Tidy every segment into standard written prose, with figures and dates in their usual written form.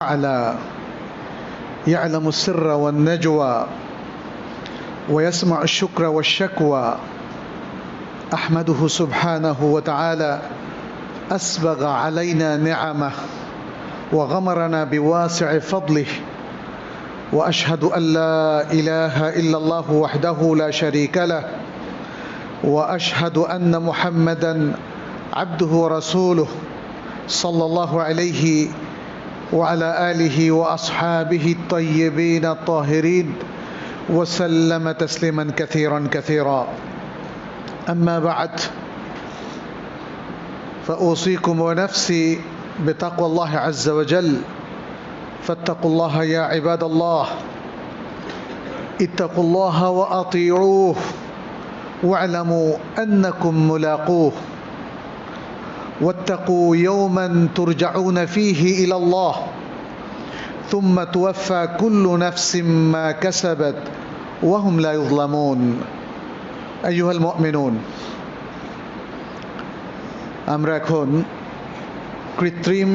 على يعلم السر والنجوى ويسمع الشكر والشكوى. أحمده سبحانه وتعالى أسبغ علينا نعمه وغمرنا بواسع فضله، وأشهد أن لا إله إلا الله وحده لا شريك له، وأشهد أن محمدا عبده ورسوله صلى الله عليه وعلى آله وأصحابه الطيبين الطاهرين وسلم تسليما كثيرا كثيرا. أما بعد، فأوصيكم ونفسي بتقوى الله عز وجل. فاتقوا الله يا عباد الله، اتقوا الله وأطيعوه واعلموا أنكم ملاقوه، واتقوا يوما ترجعون فيه إلى الله ثم توفى كل نفس ما كسبت وهم لا يظلمون. أيها المؤمنون، আমরা এখন কৃত্রিম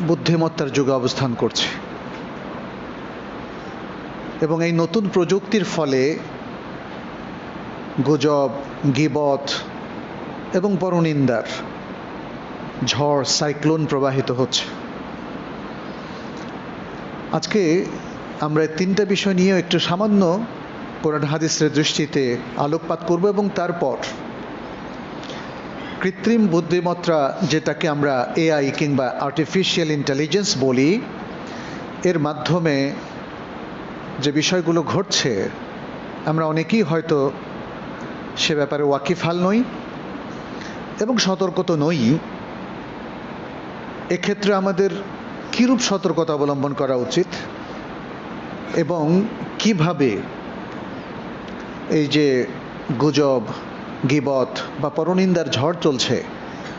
বুদ্ধিমত্তার যুগে অবস্থান করছি এবং এই নতুন প্রযুক্তির ফলে গুজব, গীবত এবং পরনিন্দার ঝড়, সাইক্লোন প্রবাহিত হচ্ছে। আজকে আমরা তিনটা বিষয় নিয়ে একটু সামান্য কোরআন হাদিসের দৃষ্টিতে আলোকপাত করব এবং তারপর কৃত্রিম বুদ্ধিমত্তা, যেটাকে আমরা এআই কিংবা আর্টিফিশিয়াল ইন্টেলিজেন্স বলি, এর মাধ্যমে যে বিষয়গুলো ঘটছে আমরা অনেকেই হয়তো সে ব্যাপারে ওয়াকিফাল নই এবং সতর্ক তো নই। এক্ষেত্রে আমাদের কিরূপ সতর্কতা অবলম্বন করা উচিত এবং কিভাবে এই যে গুজব, গীবত বা পরনিন্দার ঝড় চলছে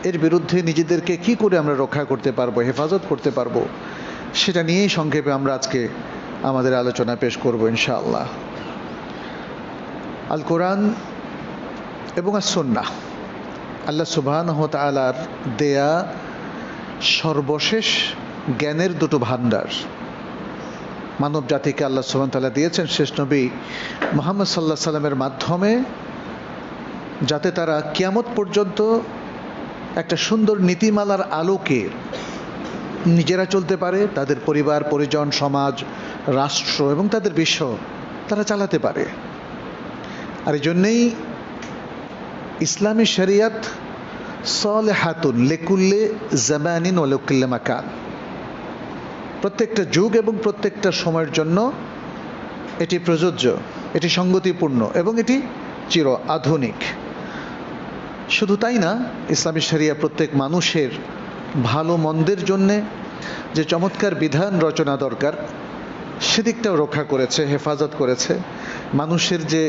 এর বিরুদ্ধে নিজেদেরকে কি করে আমরা রক্ষা করতে পারবো, হেফাজত করতে পারবো, সেটা নিয়েই সংক্ষেপে আমরা আজকে আমাদের আলোচনা পেশ করব ইনশাআল্লাহ। আল কোরআন এবং আস সুন্নাহ আল্লাহ সুবহানাহু ওয়া তাআলার দেয়া সর্বশেষ জ্ঞানের দুটো ভান্ডার। মানব জাতিকে আল্লাহ সুবহানাহু ওয়া তাআলা দিয়েছেন শেষ নবী মুহাম্মদ সাল্লাল্লাহু আলাইহি সাল্লামের মাধ্যমে, যাতে তারা কিয়ামত পর্যন্ত একটা সুন্দর নীতিমালার আলোকে নিজেরা চলতে পারে, তাদের পরিবার, পরিজন, সমাজ, রাষ্ট্র এবং তাদের বিশ্ব তারা চালাতে পারে। আর এই জন্যেই ইসলামী শরিয়ত সালেহাতুন লিকুল্লি জামানিন ওয়া লিকুল্লি মাকান, প্রত্যেকটা যুগ এবং প্রত্যেকটা সময়ের জন্য এটি প্রযোজ্য, এটি সঙ্গতিপূর্ণ এবং এটি চির আধুনিক। শুধু তাই না, ইসলামী শরিয়া প্রত্যেক মানুষের ভালো মন্দের জন্যে যে চমৎকার বিধান রচনা দরকার সেদিকটাও রক্ষা করেছে, হেফাজত করেছে। মানুষের যে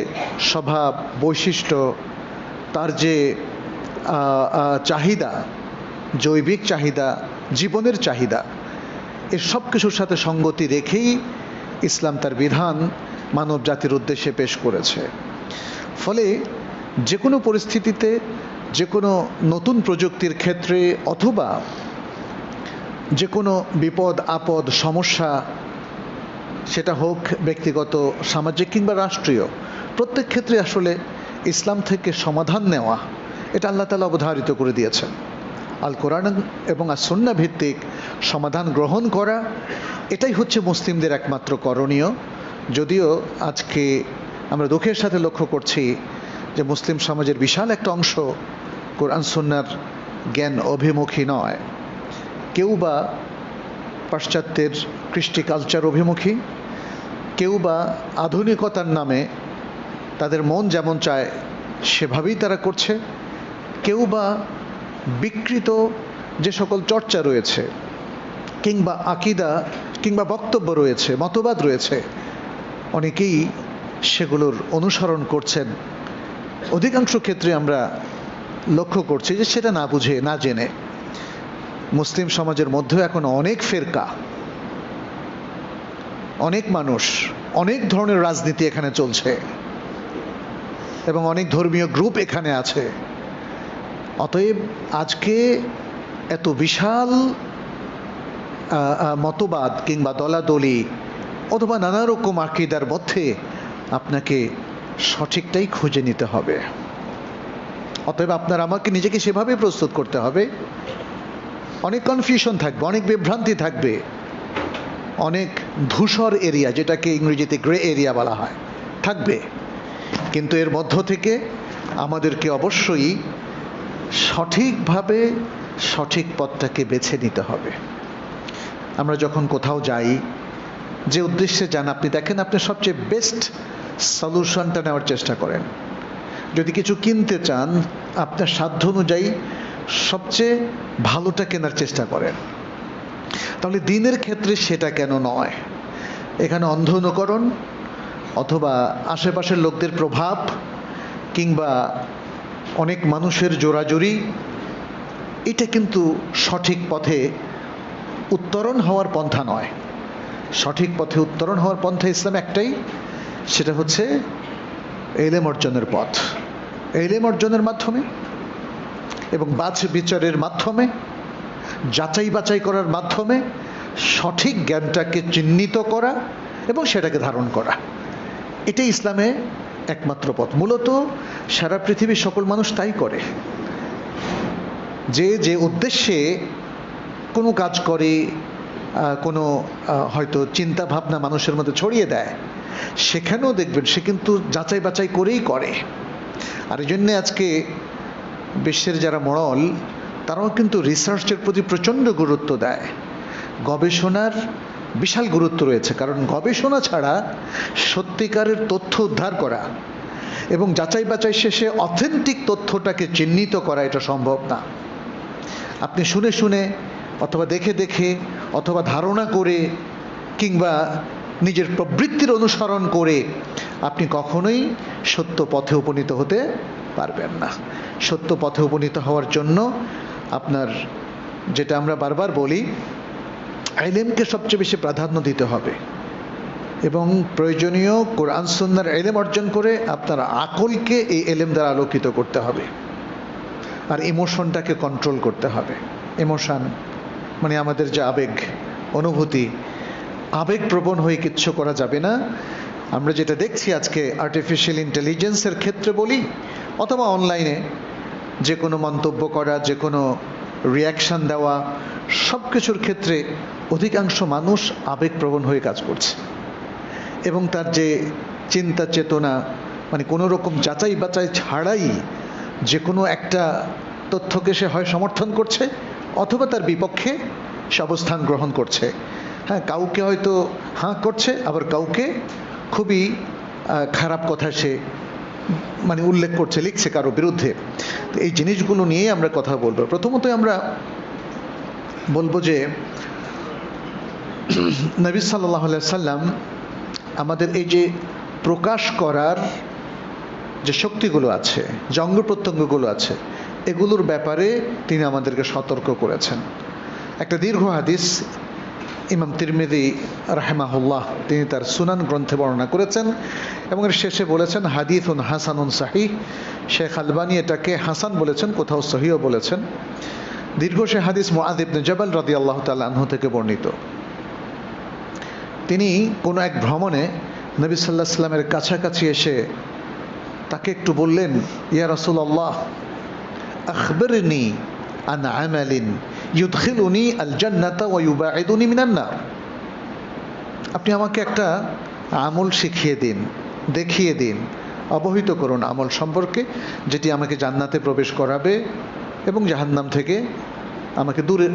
স্বভাব, বৈশিষ্ট্য, তার যে চাহিদা, জৈবিক চাহিদা, জীবনের চাহিদা, এর সব কিছুর সাথে সঙ্গতি রেখেই ইসলাম তার বিধান মানব জাতির উদ্দেশ্যে পেশ করেছে। ফলে যে কোনো পরিস্থিতিতে, যে কোনো নতুন প্রযুক্তির ক্ষেত্রে অথবা যে কোনো বিপদ আপদ, সমস্যা, সেটা হোক ব্যক্তিগত, সামাজিক কিংবা রাষ্ট্রীয়, প্রত্যেক ক্ষেত্রে আসলে ইসলাম থেকে সমাধান নেওয়া, এটা আল্লাহ তাআলা অবধারিত করে দিয়েছেন। আল কোরআন এবং আস সুন্নাহ ভিত্তিক সমাধান গ্রহণ করা, এটাই হচ্ছে মুসলিমদের একমাত্র করণীয়। যদিও আজকে আমরা দুঃখের সাথে লক্ষ্য করছি যে মুসলিম সমাজের বিশাল একটা অংশ কোরআন সুন্নাহর জ্ঞান অভিমুখী নয়। কেউ বা পাশ্চাত্যের কৃষ্টি কালচার অভিমুখী, কেউ বা আধুনিকতার নামে তাদের মন যেমন চায় সেভাবেই তারা করছে, কেউ বা বিকৃত যে সকল চর্চা রয়েছে কিংবা আকিদা কিংবা বক্তব্য রয়েছে, মতবাদ রয়েছে, অনেকেই সেগুলোর অনুসরণ করছেন। অধিকাংশ ক্ষেত্রে আমরা লক্ষ্য করছি যে সেটা না বুঝে, না জেনে। মুসলিম সমাজের মধ্যেও এখন অনেক ফেরকা, অনেক মানুষ, অনেক ধরনের রাজনীতি এখানে চলছে এবং অনেক ধর্মীয় গ্রুপ এখানে আছে। অতএব আজকে এত বিশাল মতবাদ কিংবা দলাদলি অথবা নানা রকম আকীদার মধ্যে আপনাকে সঠিকটাই খুঁজে নিতে হবে। অতএব আপনার আমাকে নিজেকে সেভাবে প্রস্তুত করতে হবে। অনেক কনফিউশন থাকবে, অনেক বিভ্রান্তি থাকবে, অনেক ধূসর এরিয়া, যেটাকে ইংরেজিতে গ্রে এরিয়া বলা হয়, থাকবে। কিন্তু এর মধ্য থেকে আমাদেরকে অবশ্যই সঠিকভাবে সঠিক পথটাকে বেছে নিতে হবে। আমরা যখন কোথাও যাই, যে উদ্দেশ্যে যান, আপনি দেখেন আপনি সবচেয়ে বেস্ট সলিউশনটা নেওয়ার চেষ্টা করেন। যদি কিছু কিনতে চান, আপনার সাধ্য অনুযায়ী সবচেয়ে ভালোটা কেনার চেষ্টা করেন। তাহলে দিনের ক্ষেত্রে সেটা কেন নয়? এখানে অন্ধ অনুকরণ অথবা আশেপাশের লোকদের প্রভাব কিংবা অনেক মানুষের জোরাজুরি, এটা কিন্তু সঠিক পথে উত্তরণ হওয়ার পন্থা নয়। সঠিক পথে উত্তরণ হওয়ার পন্থা ইসলাম একটাই, সেটা হচ্ছে ইলম অর্জনের পথ। ইলম অর্জনের মাধ্যমে এবং বিচারের মাধ্যমে, যাচাই বাছাই করার মাধ্যমে সঠিক জ্ঞানটাকে চিহ্নিত করা এবং সেটাকে ধারণ করা, এটাই ইসলামে একমাত্র পথ। মূলত সারা পৃথিবীর সকল মানুষ তাই করে। যে উদ্দেশ্যে কোনো কাজ করে, কোনো হয়তো চিন্তা ভাবনা মানুষের মধ্যে ছড়িয়ে দেয়, সেখানেও দেখবেন সে কিন্তু যাচাই বাছাই করেই করে। আর এই জন্যে আজকে বিশ্বের যারা মোড়ল, তারাও কিন্তু রিসার্চের প্রতি প্রচণ্ড গুরুত্ব দেয়। গবেষণার বিশাল গুরুত্ব রয়েছে, কারণ গবেষণা ছাড়া সত্যিকারের তথ্য উদ্ধার করা এবং যাচাই বাছাই শেষে অথেন্টিক তথ্যটাকে চিহ্নিত করা, এটা সম্ভব না। আপনি শুনে শুনে অথবা দেখে দেখে অথবা ধারণা করে কিংবা নিজের প্রবৃত্তির অনুসরণ করে আপনি কখনোই সত্য পথে উপনীত হতে পারবেন না। সত্য পথে উপনীত হওয়ার জন্য আপনার, যেটা আমরা বারবার বলি, ইলমকে সবচেয়ে বেশি প্রাধান্য দিতে হবে এবং প্রয়োজনীয় কোরআন সুন্নাহর ইলম অর্জন করে আপনার আকলকে এই ইলম দ্বারা আলোকিত করতে হবে। আর ইমোশনটাকে কন্ট্রোল করতে হবে। ইমোশন মানে আমাদের যে আবেগ, অনুভূতি, আবেগপ্রবণ হয়ে কিচ্ছু করা যাবে না। আমরা যেটা দেখছি আজকে আর্টিফিশিয়াল ইন্টেলিজেন্সের ক্ষেত্রে বলি অথবা অনলাইনে যে কোনো মন্তব্য করা, যে কোনো রিয়াকশান দেওয়া, সব কিছুর ক্ষেত্রে অধিকাংশ মানুষ আবেগপ্রবণ হয়ে কাজ করছে এবং তার যে চিন্তা চেতনা, মানে কোনো রকম যাচাই বাছাই ছাড়াই যে কোনো একটা তথ্যকে সে হয় সমর্থন করছে অথবা তার বিপক্ষে সে অবস্থান গ্রহণ করছে। হ্যাঁ, কাউকে হয়তো হাঁ করছে, আবার কাউকে খুবই খারাপ কথা সে মানে উল্লেখ করছে, লিখছে কারো বিরুদ্ধে। তো এই জিনিসগুলো নিয়ে আমরা কথা বলবো। প্রথমত আমরা বলবো যে নবী সাল্লাল্লাহু আলাইহি সাল্লাম আমাদের এই যে প্রকাশ করার যে শক্তিগুলো আছে, যে অঙ্গ প্রত্যঙ্গগুলো আছে, এগুলোর ব্যাপারে তিনি আমাদেরকে সতর্ক করেছেন। একটা দীর্ঘ হাদিস ইমাম তিরমিজি রাহিমাহুল্লাহ তিনি তার সুনান গ্রন্থে বর্ণনা করেছেন এবং এর শেষে বলেছেন হাদিসুন হাসানুন সাহিহ। শেখ আলবানী এটাকে হাসান বলেছেন, কোথাও সহিহ বলেছেন। দীর্ঘ সে হাদিস মুআয ইবনে জাবাল রাদিয়াল্লাহু তাআলা আনহু থেকে বর্ণিত। তিনি কোনো এক ভ্রমণে নবী সাল্লাল্লাহু আলাইহি ওয়াসাল্লামের কাছাকাছি এসে তাকে একটু বললেন, ইয়া রাসূলুল্লাহ আখবিরনি আন আমালিন ইউদখিলুনি আল জান্নাতা ওয়া ইউবাইদুনি মিনান নার। আপনি আমাকে একটা আমল শিখিয়ে দিন, দেখিয়ে দিন, অবহিত করুন আমল সম্পর্কে, যেটি আমাকে জান্নাতে প্রবেশ করাবে এবং জাহান্নাম থেকে আমাকে দূরে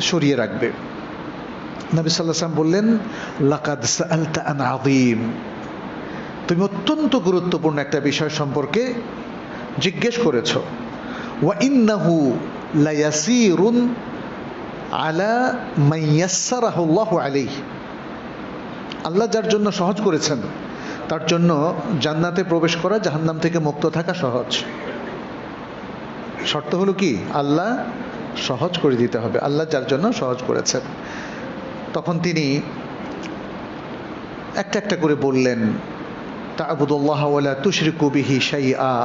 সরিয়ে রাখবে। নবী সাল্লাল্লাহু আলাইহি ওয়াসাল্লাম বললেন, লাকাদ সাআলতা আন আযীম, তুমি অত্যন্ত গুরুত্বপূর্ণ একটা বিষয় সম্পর্কে জিজ্ঞেস করেছ। ওয়া ইন্নাহু লায়াসিরুন আলা মান ইয়াসসারাহু আল্লাহু আলাইহি, আল্লাহ যার জন্য সহজ করেছেন তার জন্য জান্নাতে প্রবেশ করা, জাহান্নাম থেকে মুক্ত থাকা সহজ। শর্ত হলো কি? আল্লাহ সহজ করে দিতে হবে, আল্লাহ যার জন্য সহজ করেছেন। তখন তিনি একটা একটা করে বললেন, তা'বুদুল্লাহ ওয়া লা তুশরিকু বিহি শাইআ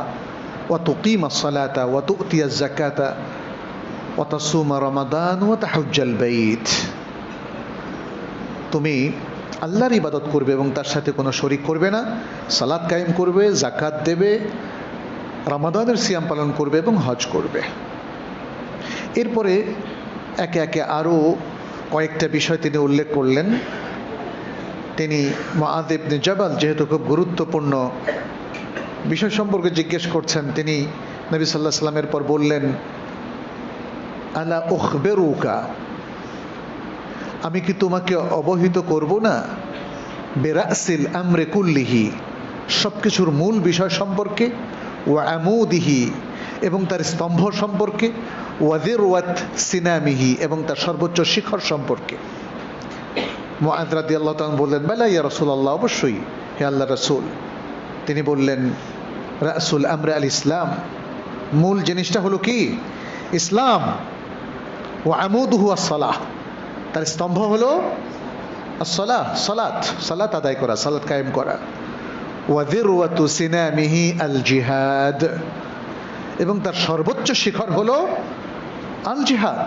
ওয়া তুকিমাস সালাতা ওয়া তু'তিয়াজ যাকাতা ওয়া তাসুমা রমাদান ওয়া তাহুজ্জাল বাইত। তুমি আল্লাহর ইবাদত করবে এবং তার সাথে কোনো শরিক করবে না, সালাত কায়েম করবে, যাকাত দেবে, রমাদানের সিয়াম পালন করবে এবং হজ করবে। এরপরে একে একে আরও কয়েকটা বিষয় তিনি উল্লেখ করলেন। তিনি মুআয ইবনে জাবাল যেহেতু খুব গুরুত্বপূর্ণ বিষয় সম্পর্কে জিজ্ঞেস করছেন, তিনি নবী সাল্লাল্লাহু আলাইহি ওয়াসাল্লামের পর বললেন, আলা উখবিরুকা, আমি কি তোমাকে অবহিত করব না, বিরাসিল আমরি কুল্লিহি, সব কিছুর মূল বিষয় সম্পর্কে, ওয়া আমুদিহি, এবং তার স্তম্ভ সম্পর্কে, ওয়া যিরওয়াত সিনামিহি, এবং তার সর্বোচ্চ শিখর সম্পর্কে। মুআয রাদিয়াল্লাহু তাআলা বললেন, বালা ইয়া রাসূলুল্লাহ, অবশ্যই হে আল্লাহর রাসূল। তিনি বললেন, রাসুল আমরে আল ইসলাম, মূল জিনিসটা হলো কি? ইসলাম। ওয়া আমুদুহু আস-সালাহ, তার স্তম্ভ হলো as-সালাহ, সালাত, সালাত আদায় করা, সালাত কায়েম করা। ওয়া যিরওয়াতু সিনামিহি আল জিহাদ, এবং তার সর্বোচ্চ শিখর হলো আল জিহাদ।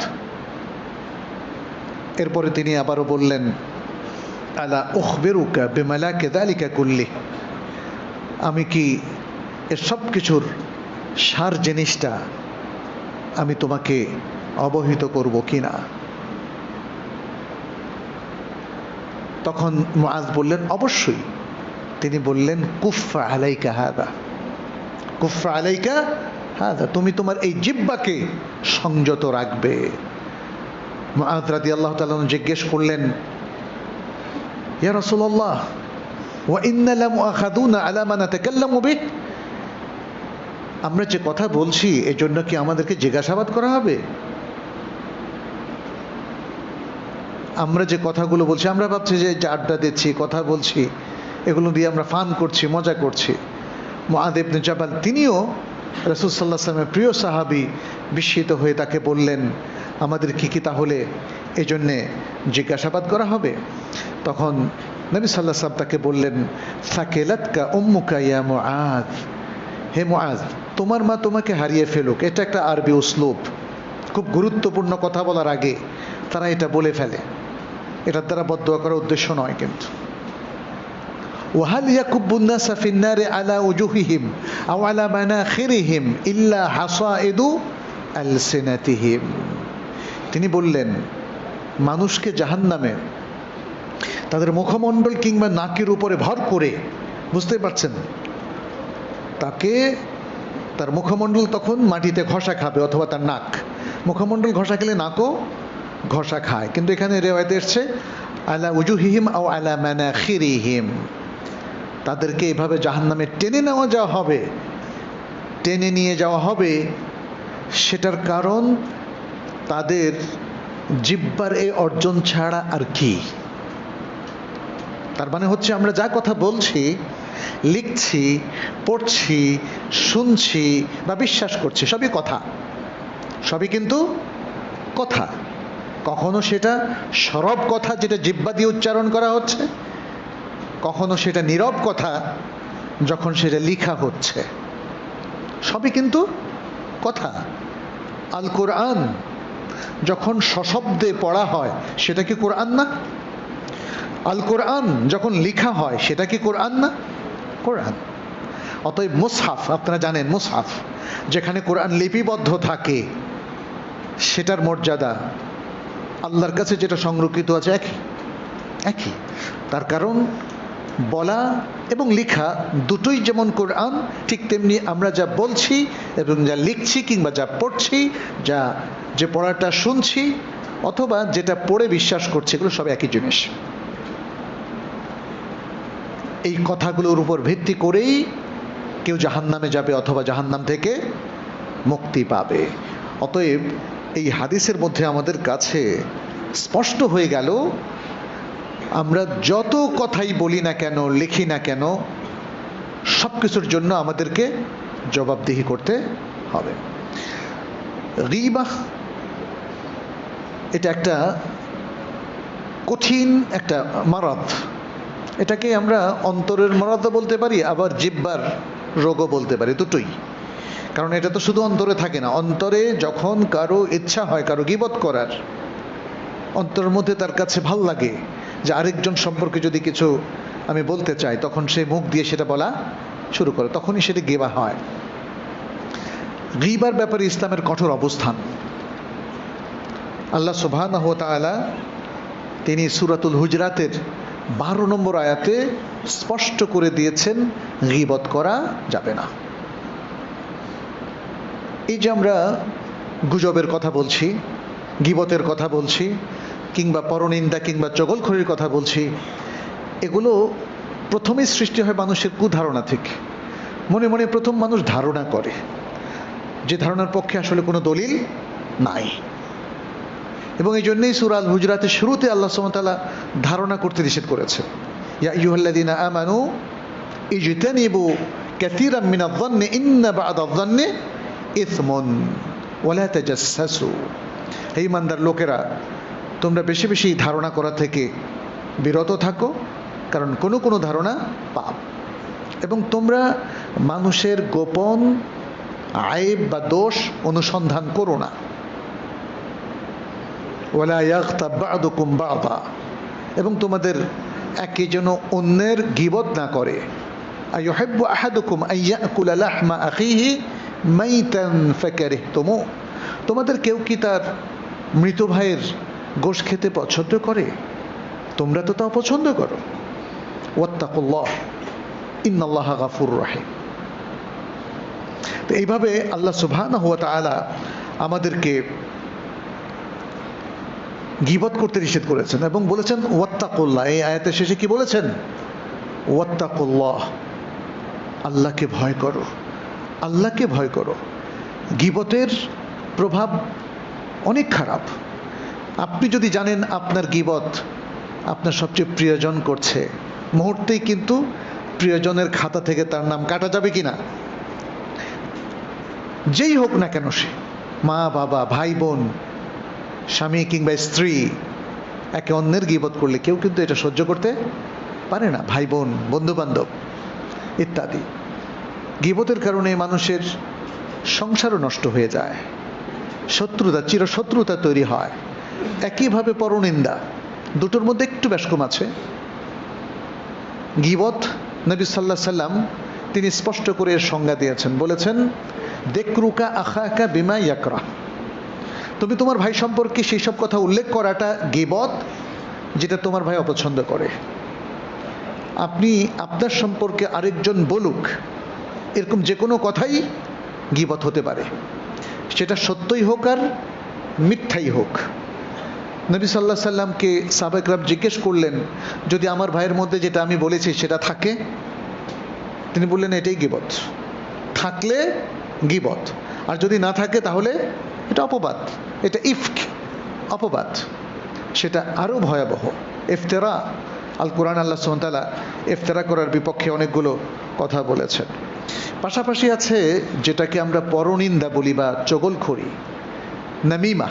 এরপরে তিনি আবারও বললেন, আলা উখবিরুকা বিমালাকি যালিকা কুল্লি, আমি কি এর সব কিছুর সার জিনিসটা আমি তোমাকে অবহিত করব কিনা? তখন মুআয বললেন, অবশ্যই। তিনি বললেন, কুফা আলাইকা হাদা, কুফা আলাইকা হাদা, তুমি তোমার এই জিহ্বাকে সংযত রাখবে। মুআয রাদিয়াল্লাহু তাআলা জিজ্ঞেস করলেন, ইয়া রাসূলুল্লাহ, ওয়া ইন্না লামুআখাযুনা আলা মা নাতাকাল্লামু বিহি, আমরা যে কথা বলছি এজন্য কি আমাদেরকে জিজ্ঞাসাবাদ করা হবে? আমরা যে কথাগুলো বলছি, আমরা ভাবছি যে আড্ডা দিচ্ছি, কথা বলছি, এগুলো দিয়ে আমরা ফান করছি, মজা করছি। মুআয ইবনে জাবাল তিনিও রাসূল সাল্লাল্লাহু আলাইহি ওয়াসাল্লামের প্রিয় সাহাবী, বিস্মিত হয়ে তাকে বললেন, আমাদের কি তাহলে এজন্যে জিজ্ঞাসাবাদ করা হবে? তখন নবী সাল্লাল্লাহু আলাইহি ওয়াসাল্লাম তাকে বললেন, সাকিলাতকা উম্মুকা ইয়া মুআয, হে মুআয, তোমার মা তোমাকে হারিয়ে ফেলুক। এটা একটা আরবি উসলুব, খুব গুরুত্বপূর্ণ কথা বলার আগে তারা এটা বলে ফেলে। এটার দ্বারা বদদুয়া করার উদ্দেশ্য নয় কিন্তু। ওয়াহাল ইয়াকুবুন নাসা ফিন নারি আলা উজুহিহিম আও আলা মানাখিরিহিম ইল্লা হাসাইদু আলসিনাতিহিম, তিনি বললেন, মানুষকে জাহান্নামে তাদের মুখমণ্ডল কিংবা নাকের উপরে ভর করে, বুঝতে পারছেন, তাকে তার মুখমণ্ডল তখন মাটিতে ঘষা খাবে, অথবা তার নাক, মুখমণ্ডল ঘষা খেলে নাকও ঘষা খায়। কিন্তু এখানে রিওয়ায়াতে এসেছে আলা উজুহিহিম আও আলা মানাখিরিহিম, তাদেরকে এভাবে জাহান্নামে টেনে নেওয়া যাওয়া হবে, টেনে নিয়ে যাওয়া হবে। সেটার কারণ তাদের জিহ্বার এই অর্জন ছাড়া আর কি? তার মানে হচ্ছে আমরা যা কথা বলছি, লিখছি, পড়ছি, শুনছি বা বিশ্বাস করছি, সবই কথা, সবই কিন্তু কথা। কখনো সেটা সরব কথা যেটা জিহ্বা দিয়ে উচ্চারণ করা হচ্ছে, কখনো সেটা নীরব কথা যখন সেটা লেখা হচ্ছে, সবই কিন্তু কথা। আল কোরআন যখন সশব্দে পড়া হয় সেটা কি কোরআন না? আল কোরআন যখন লেখা হয় সেটা কি কোরআন না? কোরআন। অতএব মুসহাফ, আপনারা জানেন মুসহাফ যেখানে কোরআন লিপিবদ্ধ থাকে, সেটার মর্যাদা আল্লাহর কাছে যেটা সংরক্ষিত আছে একই। তার কারণ বলা এবং লেখা দুটোই যেমন কোরআন, ঠিক তেমনি আমরা যা বলছি এবং যা লিখছি কিংবা যা পড়ছি, যে পড়াটা শুনছি অথবা যেটা পড়ে বিশ্বাস করছি, এগুলো সব একই জিনিস। এই কথাগুলোর উপর ভিত্তি করেই কেউ জাহান্নামে যাবে অথবা জাহান্নাম থেকে মুক্তি পাবে। অতএব এই হাদিসের মধ্যে আমাদের কাছে স্পষ্ট হয়ে গেল, আমরা যত কথাই বলি না কেন, লিখি না কেন, সব কিছুর জন্য আমাদেরকে জবাবদিহি করতে হবে। গীবাহ এটা একটা কঠিন একটা মারাদ, এটাকে আমরা অন্তরের মারাদও বলতে পারি, আবার জিহ্বার রোগও বলতে পারি, দুটোই। কারণ এটা তো শুধু অন্তরে থাকে না, অন্তরে যখন কারো ইচ্ছা হয় কারো গীবত করার, অন্তরের মধ্যে তার কাছে ভাল লাগে, যে আরেকজন সম্পর্কে যদি কিছু আমি বলতে চাই, তখন সে মুখ দিয়ে সেটা বলা শুরু করে, তখনই সেটা গিবা হয়। গিবার ব্যাপারে ইসলামের কঠোর অবস্থান। আল্লাহ সুবহানাহু ওয়া তাআলা তিনি সূরাতুল হুজরাতের 12 নম্বর আয়াতে স্পষ্ট করে দিয়েছেন গীবত করা যাবে না। এই যে আমরা গুজবের কথা বলছি, গীবতের কথা বলছি, কিংবা পরনিন্দা কিংবা চগলখড়ির কথা বলছি, এগুলো প্রথমেই সৃষ্টি হয় মানুষের কুধারণা থেকে। মনে মনে প্রথম মানুষ ধারণা করে, যে ধারণার পক্ষে আসলে কোনো দলিল নাই। এবং এই জন্যই সূরা আল হুজরাতের শুরুতে আল্লাহ সুবহানাহু ওয়া তাআলা ধারণা করতে নিষেধ করেছেন, ইয়া আইয়ুহাল্লাযীনা আমানু ইজতানিবু কাসীরাম মিনায-যন্নি ইন্না বা'দায-যন্নি ইসমুন ওয়া লা তাজাসসাসু। হে ঈমানদার লোকেরা, তোমরা বেশি বেশি ধারণা করা থেকে বিরত থাকো, কারণ কোনো কোনো ধারণা পাপ। এবং তোমরা মানুষের গোপন আয়েব বা দোষ অনুসন্ধান করো না। ওয়ালা ইয়াগতাব বা'দুকুম বা'দা, এবং তোমাদের একে যেন অন্যের গীবত না করে। আইয়ুহিব্বু আহাদুকুম আইয়াকুলা লাহমা আখিহি মাইতান ফাকারিহতুমু, তোমাদের কেউ কি তার মৃত ভাইয়ের গোশত খেতে পছন্দ করে? তোমরা তো তা পছন্দ করো। ওয়াত্তাকুল্লাহ ইন্নাল্লাহা গাফুরুর রহিম। তো এইভাবে আল্লাহ সুবহানাহু ওয়া তাআলা আমাদেরকে গীবত করতে নিষেধ করেছেন এবং বলেছেন ওয়াত্তাকুল্লাহ। এই আয়াতের শেষে কি বলেছেন? ওয়াত্তাকুল্লাহ, আল্লাহকে ভয় করো, আল্লাহকে ভয় করো। গীবতের প্রভাব অনেক খারাপ। আপনি যদি জানেন আপনার গীবত আপনার সবচেয়ে প্রিয়জন করছে, মুহূর্তেই কিন্তু প্রিয়জনের খাতা থেকে তার নাম কাটা যাবে কিনা। যেই হোক না কেন সে, মা বাবা, ভাই বোন, স্বামী কিংবা স্ত্রী, একে অন্যের গীবত করলে কেউ কিন্তু এটা সহ্য করতে পারে না। ভাই বোন, বন্ধু বান্ধব ইত্যাদি। গীবতের কারণে মানুষের সংসারও নষ্ট হয়ে যায়, শত্রুতা, চিরশত্রুতা তৈরি হয়। একইভাবে পরনিন্দা, দুটোর মধ্যে একটু ব্যস্কম আছে। গীবত নবী সাল্লাল্লাহু আলাইহি সাল্লাম তিনি স্পষ্ট করে এর সংজ্ঞা দিয়েছেন, বলেছেন যিকরুকা আখাকা বিমা ইয়াকরা, তুমি তোমার ভাই সম্পর্কে সেই সব কথা উল্লেখ করাটা গীবত যেটা তোমার ভাই অপছন্দ করে। আপনি আপনার সম্পর্কে আরেকজন বলুক, এরকম যে কোনো কথাই গীবত হতে পারে, সেটা সত্যই হোক আর মিথ্যাই হোক। নবী সাল্লাল্লাহু আলাইহি সাল্লামকে সাহাবায়ে কেরাম জিজ্ঞেস করলেন, যদি আমার ভাইয়ের মধ্যে যেটা আমি বলেছি সেটা থাকে? তিনি বললেন এটাই গীবত। থাকলে গীবত, আর যদি না থাকে তাহলে এটা অপবাদ, এটা ইফক, অপবাদ। সেটা আরো ভয়াবহ, ইফতেরা। আল কোরআন আল্লাহ সুবহানাহু ওয়া তাআলা ইফতেরা করার বিপক্ষে অনেকগুলো কথা বলেছেন। পাশাপাশি আছে যেটাকে আমরা পরনিন্দা বলি বা চগলখড়ি, নামিমা।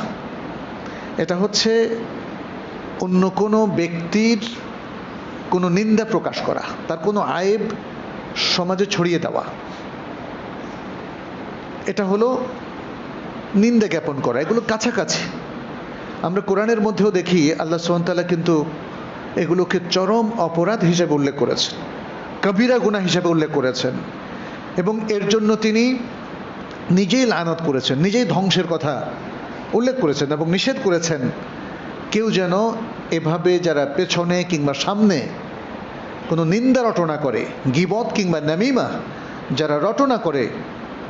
এটা হচ্ছে অন্য কোনো ব্যক্তির কোনো নিন্দা প্রকাশ করা, তার কোনো আয়েব সমাজে ছড়িয়ে দেওয়া। এটা হলো নিন্দা জ্ঞাপন করা। এগুলো কাছাকাছি। আমরা কোরআনের মধ্যেও দেখি আল্লাহ সুবহানাহু ওয়া তাআলা কিন্তু এগুলোকে চরম অপরাধ হিসেবে উল্লেখ করেছেন, কবিরা গুনাহ হিসেবে উল্লেখ করেছেন, এবং এর জন্য তিনি নিজেই লানত করেছেন, নিজেই ধ্বংসের কথা উল্লেখ করেছেন এবং নিষেধ করেছেন কেউ যেন এভাবে যারা পেছনে কিংবা সামনে কোনো নিন্দা রটনা করে, গীবত কিংবা নামিমা যারা রটনা করে,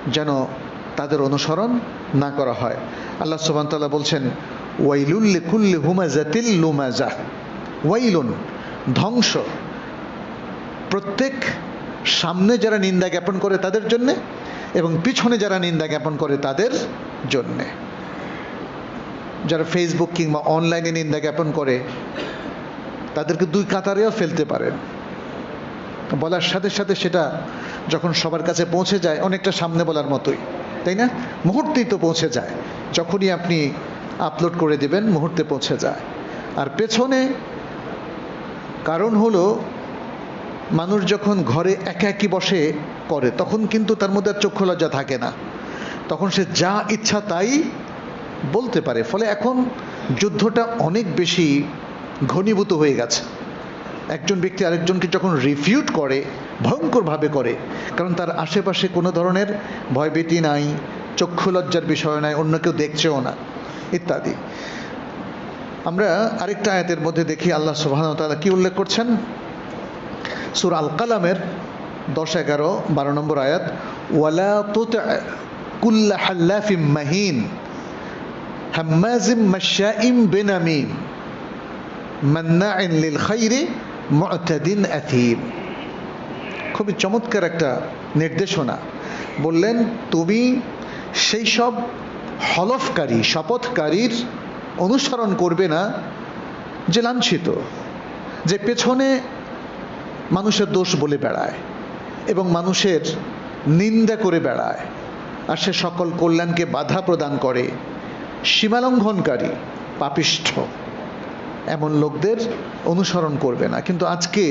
যেন তাদের অনুসরণ না করা হয়। আল্লাহ সুবহানাহু ওয়া তাআলা বলছেন ওয়াইলুল লিকুল্লি হুমাযাতিল লুমাযা, ওয়াইলুন, ধ্বংস প্রত্যেক সামনে যারা নিন্দা জ্ঞাপন করে তাদের জন্যে এবং পিছনে যারা নিন্দা জ্ঞাপন করে তাদের জন্যে। যারা ফেসবুক কিংবা অনলাইনে নিন্দা জ্ঞাপন করে তাদেরকে দুই কাতারেও ফেলতে পারেন। বলার সাথে সাথে সেটা যখন সবার কাছে পৌঁছে যায়, অনেকটা সামনে বলার মতোই, তাই না? মুহূর্তেই তো পৌঁছে যায়, যখনই আপনি আপলোড করে দেবেন মুহূর্তে পৌঁছে যায়। আর পেছনে কারণ হলো মানুষ যখন ঘরে একা একই বসে করে তখন কিন্তু তার মধ্যে আর চক্ষু লজ্জা থাকে না, তখন সে যা ইচ্ছা তাই বলতে পারে। ফলে এখন যুদ্ধটা অনেক বেশি ঘনীভূত হয়ে গেছে। একজন ব্যক্তি আরেকজনকে যখন রিফিউট করে, ভয়ঙ্করভাবে করে, কারণ তার আশেপাশে কোনো ধরনের ভয়ভীতি নাই, চক্ষু লজ্জার বিষয় নাই, অন্য কেউ দেখছেও না, ইত্যাদি। আমরা আরেকটা আয়াতের মধ্যে দেখি আল্লাহ সুবহানাহু ওয়া তাআলা কি উল্লেখ করছেন। সূরা আল কালামের 10, 11, 12 নম্বর আয়াত, ওয়ালা তুতি কুল্লা হাল্লাফিম মাহিন হাম্মাজিম মাশাইম বিনামিম মান্নাইন লিল খাইরি মু'তাদিন আথিম। খুবই চমৎকার একটা নির্দেশনা। বললেন, তুমি সেই সব হলফকারী, শপথকারীর অনুসরণ করবে না যে লাঞ্ছিত, যে পেছনে মানুষের দোষ বলে বেড়ায় এবং মানুষের নিন্দা করে বেড়ায়, আর সে সকল কল্যাণকে বাধা প্রদান করে, সীমালঙ্ঘনকারী, পাপিষ্ঠ, এমন লোকদের অনুসরণ করবে না। কিন্তু আজকে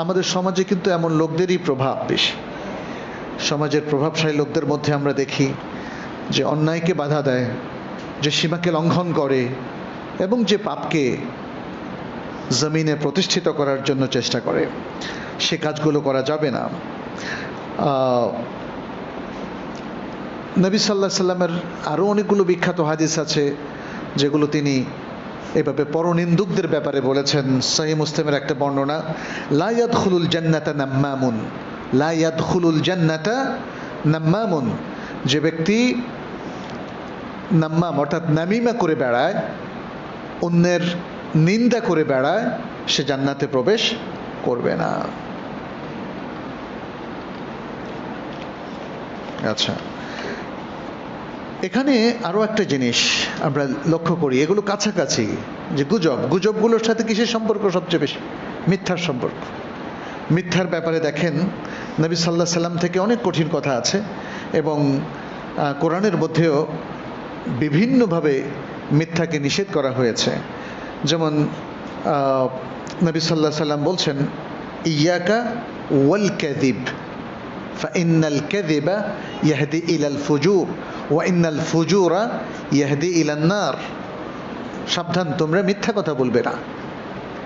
আমাদের সমাজে কিন্তু এমন লোকদেরই প্রভাব বেশি। সমাজের প্রভাবশালী লোকদের মধ্যে আমরা দেখি যে অন্যায়কে বাধা দেয়, যে সীমাকে লঙ্ঘন করে এবং যে পাপকে জমিনে প্রতিষ্ঠিত করার জন্য চেষ্টা করে। সে কাজগুলো করা যাবে না। নবী সাল্লাল্লাহু আলাইহি সাল্লামের আরও অনেকগুলো বিখ্যাত হাদিস আছে যেগুলো তিনি এভাবে পরনিন্দুকদের ব্যাপারে বলেছেন। সহিহ মুসলিমের একটা বর্ণনা, লা ইয়াদখুলুল জান্নাতা নাম্মামুন, লা ইয়াদখুলুল জান্নাতা নাম্মামুন, যে ব্যক্তি নাম্মাম অর্থাৎ নামিমা করে বেড়ায়, অন্যের নিন্দা করে বেড়ায়, সে জান্নাতে প্রবেশ করবে না। আচ্ছা, এখানে আরো একটা জিনিস আমরা লক্ষ্য করি, এগুলো কাছাকাছি, যে গুজবগুলোর সাথে কিসের সম্পর্ক সবচেয়ে বেশি? মিথ্যার সম্পর্ক। মিথ্যার ব্যাপারে দেখেন নবী সাল্লাল্লাহু আলাইহি সাল্লাম থেকে অনেক কঠিন কথা আছে এবং কোরআনের মধ্যেও বিভিন্নভাবে মিথ্যাকে নিষেধ করা হয়েছে। যেমন নবী সাল্লাল্লাহু আলাইহি সাল্লাম বলছেন, ইয়াকা ওয়াল কাযিব ফাইন্নাল কাযিবা ইয়াহদি ইলাল ফুজুর ওয়া ইন্নাল ফুজুরা ইয়াহদি ইলান নার। সাবধান, তোমরা মিথ্যা কথা বলবে না,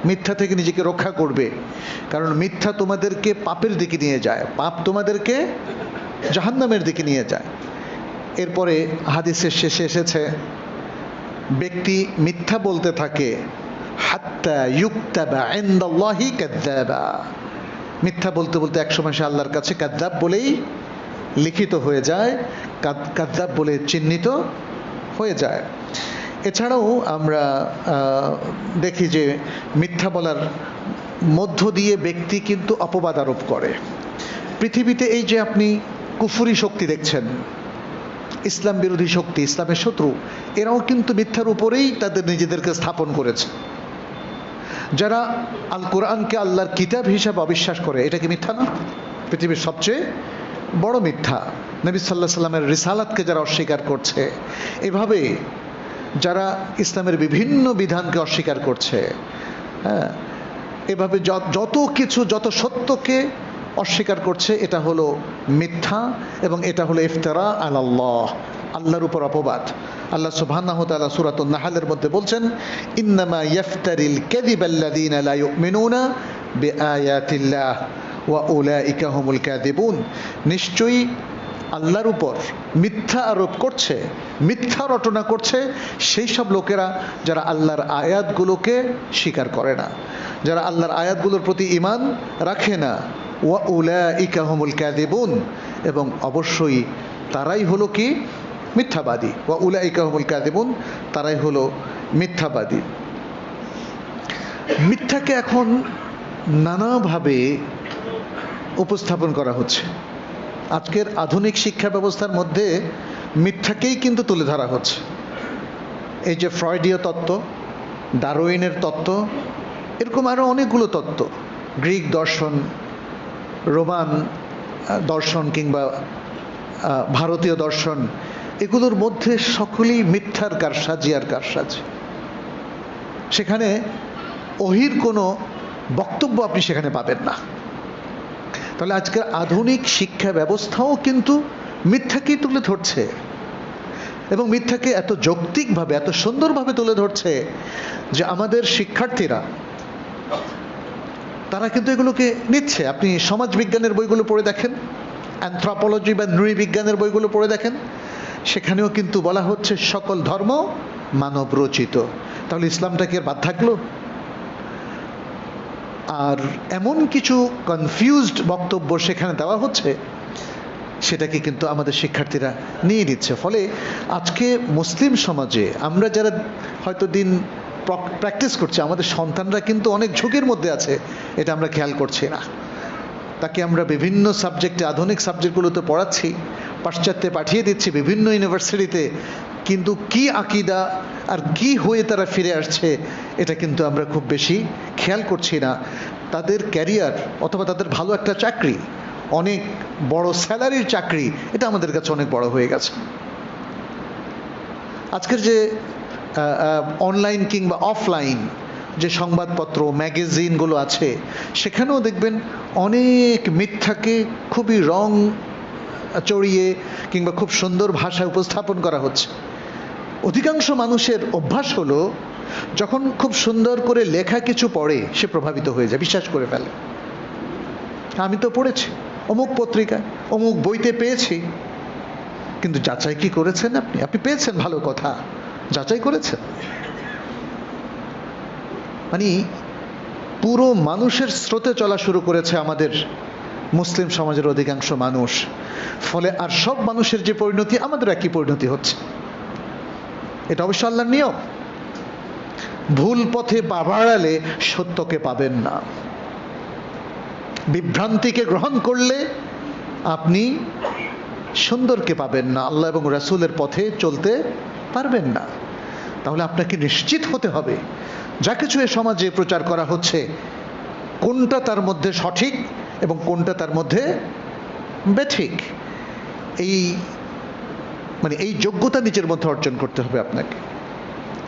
মিথ্যা থেকে নিজেকে রক্ষা করবে, কারণ মিথ্যা তোমাদেরকে পাপের দিকে নিয়ে যায়, পাপ তোমাদেরকে জাহান্নামের দিকে নিয়ে যায়। এরপরে হাদিসের শেষে এসেছে, ব্যক্তি মিথ্যা বলতে থাকে হাত্তা ইউকতাবা ইনদাল্লাহি কাযযাবা, মিথ্যা বলতে বলতে একসময় সে আল্লাহর কাছে কাযযাব বলেই লিখিত হয়ে যায়, কাযযাব বলে চিহ্নিত হয়ে যায়। এছাড়াও আমরা দেখি যে মিথ্যা বলার মধ্য দিয়ে ব্যক্তি কিন্তু অপবাদ আরোপ করে। পৃথিবীতে এই যে আপনি কুফরি শক্তি দেখছেন, ইসলাম বিরোধী শক্তি, ইসলামের শত্রু, এরাও কিন্তু মিথ্যার উপরেই তাদের নিজেদেরকে স্থাপন করেছে। যারা আল কোরআনকে আল্লাহর কিতাব হিসাবে অবিশ্বাস করে, এটা কি মিথ্যা না? পৃথিবীর সবচেয়ে বড় মিথ্যা। নবী সাল্লাল্লাহু আলাইহি সাল্লামের রিসালাতকে যারা অস্বীকার করছে, এভাবে যারা ইসলামের বিভিন্ন বিধানকে অস্বীকার করছে, হ্যাঁ, এভাবে যত কিছু, যত সত্যকে অস্বীকার করছে, এটা হলো মিথ্যা এবং এটা হলো ইফতারা আলাল্লাহ, আল্লাহর উপর অপবাদ। আল্লাহ সুবহানাহু ওয়া তাআলা সূরাতুন নাহলের মধ্যে বলছেন, ইন্নামা ইয়াফতারিল কাযিবাল্লাযীনা লা ইউমিনুনা বিআয়াতিল্লাহ ওয়া উলাইকা হুমুল কাযিবুন। নিশ্চয়ই আল্লাহর উপর মিথ্যা আরোপ করছে, মিথ্যা রটনা করছে সেই সব লোকেরা যারা আল্লাহর আয়াতগুলোকে স্বীকার করে না, যারা আল্লাহর আয়াতগুলোর প্রতি ঈমান রাখে না। ওয়া উলাইকা হুমুল কাযিবুন, এবং অবশ্যই তারাই হলো কি? মিথ্যাবাদী। ওয়া উলাইকা হুমুল কাযিবুন, তারাই হলো মিথ্যাবাদী। মিথ্যাকে এখন নানাভাবে উপস্থাপন করা হচ্ছে। আজকের আধুনিক শিক্ষা ব্যবস্থার মধ্যে মিথ্যাকেই কিন্তু তুলে ধরা হচ্ছে। এই যে ফ্রয়েডীয় তত্ত্ব, ডারউইনের তত্ত্ব, এরকম আরও অনেকগুলো তত্ত্ব, গ্রিক দর্শন, রোমান দর্শন কিংবা ভারতীয় দর্শন, এগুলোর মধ্যে সকলেই মিথ্যার কারসাজি আর কারসাজি। সেখানে ওহীর কোনো বক্তব্য আপনি সেখানে পাবেন না। তাহলে আজকের আধুনিক শিক্ষা ব্যবস্থাও কিন্তু মিথ্যাকেই তুলে ধরছে। এবং মিথ্যাকে এত যৌক্তিকভাবে, এত সুন্দরভাবে তুলে ধরছে যে আমাদের শিক্ষার্থীরা তারা কিন্তু এগুলোকে নিচ্ছে। আপনি সমাজ বিজ্ঞানের বইগুলো পড়ে দেখেন, অ্যানথ্রোপোলজি বা নৃবিজ্ঞানের বইগুলো পড়ে দেখেন, সেখানেও কিন্তু বলা হচ্ছে সকল ধর্ম মানব রচিত। তাহলে ইসলামটা কি আর বাদ থাকলো? আর এমন কিছু কনফিউজড বক্তব্য সেখানে দেওয়া হচ্ছে, সেটাকে কিন্তু আমাদের শিক্ষার্থীরা নিয়ে নিচ্ছে। ফলে আজকে মুসলিম সমাজে আমরা যারা হয়তো দিন প্র্যাকটিস করছি, আমাদের সন্তানরা কিন্তু অনেক ঝুঁকির মধ্যে আছে, এটা আমরা খেয়াল করছি না। তাকে আমরা বিভিন্ন সাবজেক্টে, আধুনিক সাবজেক্টগুলোতে পড়াচ্ছি, পাশ্চাত্যে পাঠিয়ে দিচ্ছি বিভিন্ন ইউনিভার্সিটিতে, কিন্তু কি আকীদা আর কি হয়ে তারা ফিরে আসছে এটা কিন্তু আমরা খুব বেশি খেয়াল করছি না। তাদের ক্যারিয়ার অথবা তাদের ভালো একটা চাকরি, অনেক বড় স্যালারির চাকরি, এটা আমাদের কাছে অনেক বড় হয়ে গেছে। আজকের যে অনলাইন কিংবা অফলাইন যে সংবাদপত্র ম্যাগাজিনগুলো আছে, সেখানেও দেখবেন অনেক মিথ্যাকে খুবই রং চড়িয়ে কিংবা খুব সুন্দর ভাষায় উপস্থাপন করা হচ্ছে। অধিকাংশ মানুষের অভ্যাস হলো যখন খুব সুন্দর করে লেখা কিছু পড়ে সে প্রভাবিত হয়ে যায়, বিশ্বাস করে ফেলে। আমি তো পড়েছি অমুক পত্রিকায়, অমুক বইতে পেয়েছি, কিন্তু যাচাই কি করেছেন? আপনি পেয়েছেন, ভালো কথা, যাচাই করেছেন? মানে পুরো মানুষের স্রোতে চলা শুরু করেছে আমাদের মুসলিম সমাজের অধিকাংশ মানুষ। ফলে আর সব মানুষের যে পরিণতি, আমাদের একই পরিণতি হচ্ছে। এটা অবশ্য আল্লাহর নিয়ম। ভুল পথে পা বাড়ালে সত্যকে পাবেন না। বিভ্রান্তিকে গ্রহণ করলে আপনি সুন্দরকে পাবেন না, আল্লাহ এবং রাসূলের পথে চলতে পারবেন না। তাহলে আপনাকে নিশ্চিত হতে হবে যা কিছু এ সমাজে প্রচার করা হচ্ছে, কোনটা তার মধ্যে সঠিক এবং কোনটা তার মধ্যে বেঠিক। এই যোগ্যতা নিজের মধ্যে অর্জন করতে হবে আপনাকে।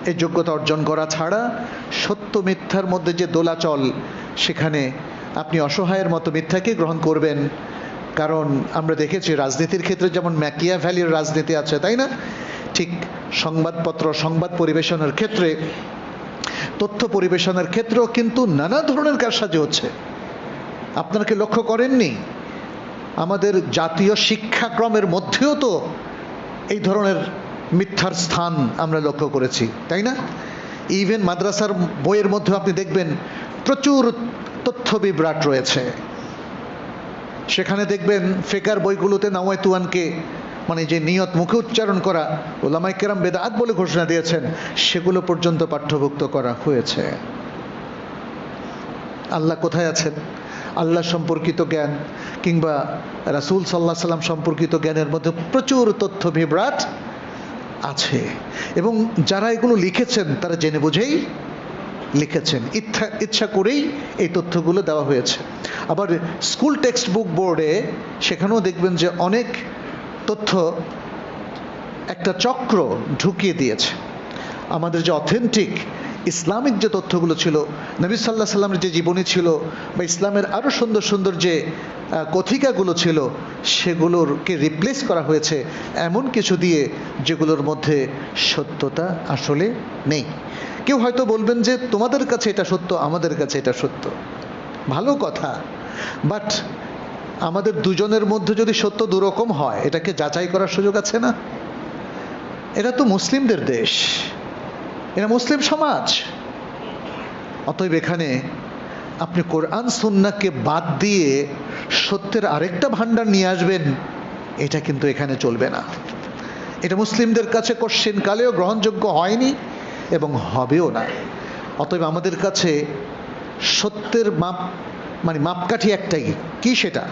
এই যোগ্যতা অর্জন করা ছাড়া সত্য মিথ্যার মধ্যে যে দোলাচল, সেখানে আপনি অসহায়ের মতো মিথ্যাকে গ্রহণ করবেন। কারণ আমরা দেখেছি রাজনীতির ক্ষেত্রে যেমন ম্যাকিয়াভেলির রাজনীতি আছে, তাই না? ঠিক সংবাদপত্র, সংবাদ পরিবেশনের ক্ষেত্রে, তথ্য পরিবেশনের ক্ষেত্রেও কিন্তু নানা ধরনের কারসাজি হচ্ছে। আপনারা কি লক্ষ্য করেননি? আমাদের জাতীয় শিক্ষাক্রমের মধ্যেও তো এই ধরনের মিথ্যার স্থান আমরা লক্ষ্য করেছি, তাই না? ইভেন মাদ্রাসার বইয়ের মধ্যে আপনি দেখবেন প্রচুর তথ্য বিভ্রাট রয়েছে। সেখানে দেখবেন ফিকহের বইগুলোতে নাওয়াইতুয়ানকে, মানে যে নিয়ত মুখে উচ্চারণ করা উলামায়ে কেরাম বেদাত বলে ঘোষণা দিয়েছেন, সেগুলো পর্যন্ত পাঠ্যভুক্ত করা হয়েছে। আল্লাহ কোথায় আছেন, আল্লাহ সম্পর্কিত জ্ঞান কিংবা রাসূল সাল্লাল্লাহু আলাইহি সাল্লাম সম্পর্কিত জ্ঞানের মধ্যে প্রচুর তথ্য বিভ্রাট আছে। এবং যারা এগুলো লিখেছেন তারা জেনে বুঝেই লিখেছেন, ইচ্ছা করেই এই তথ্যগুলো দেওয়া হয়েছে। আবার স্কুল টেক্সট বুক বোর্ডে সেখানেও দেখবেন যে অনেক তথ্য একটা চক্র ঢুকিয়ে দিয়েছে। আমাদের যে অথেন্টিক ইসলামিক যে তথ্যগুলো ছিল, নবী সাল্লাল্লাহু আলাইহি সাল্লামের যে জীবনী ছিল, বা ইসলামের আরও সুন্দর সুন্দর যে কথিকাগুলো ছিল, সেগুলোকে রিপ্লেস করা হয়েছে এমন কিছু দিয়ে যেগুলোর মধ্যে সত্যতা আসলে নেই। কেউ হয়তো বলবেন যে তোমাদের কাছে এটা সত্য, আমাদের কাছে এটা সত্য, ভালো কথা, বাট আমাদের দুজনের মধ্যে যদি সত্য দুরকম হয়, এটাকে যাচাই করার সুযোগ আছে না? এটা তো মুসলিমদের দেশ, এটা মুসলিম সমাজ। অতএব এখানে আপনি কোরআন সুন্নাহকে বাদ দিয়ে সত্যের আরেকটা ভান্ডার নিয়ে আসবেন, এটা কিন্তু এখানে চলবে না। এটা মুসলিমদের কাছে কোশ্চেন কালেও গ্রহণযোগ্য হয়নি এবং হবেও না। অতএব আমাদের কাছে সত্যের মাপকাঠি একটাই, কি সেটা?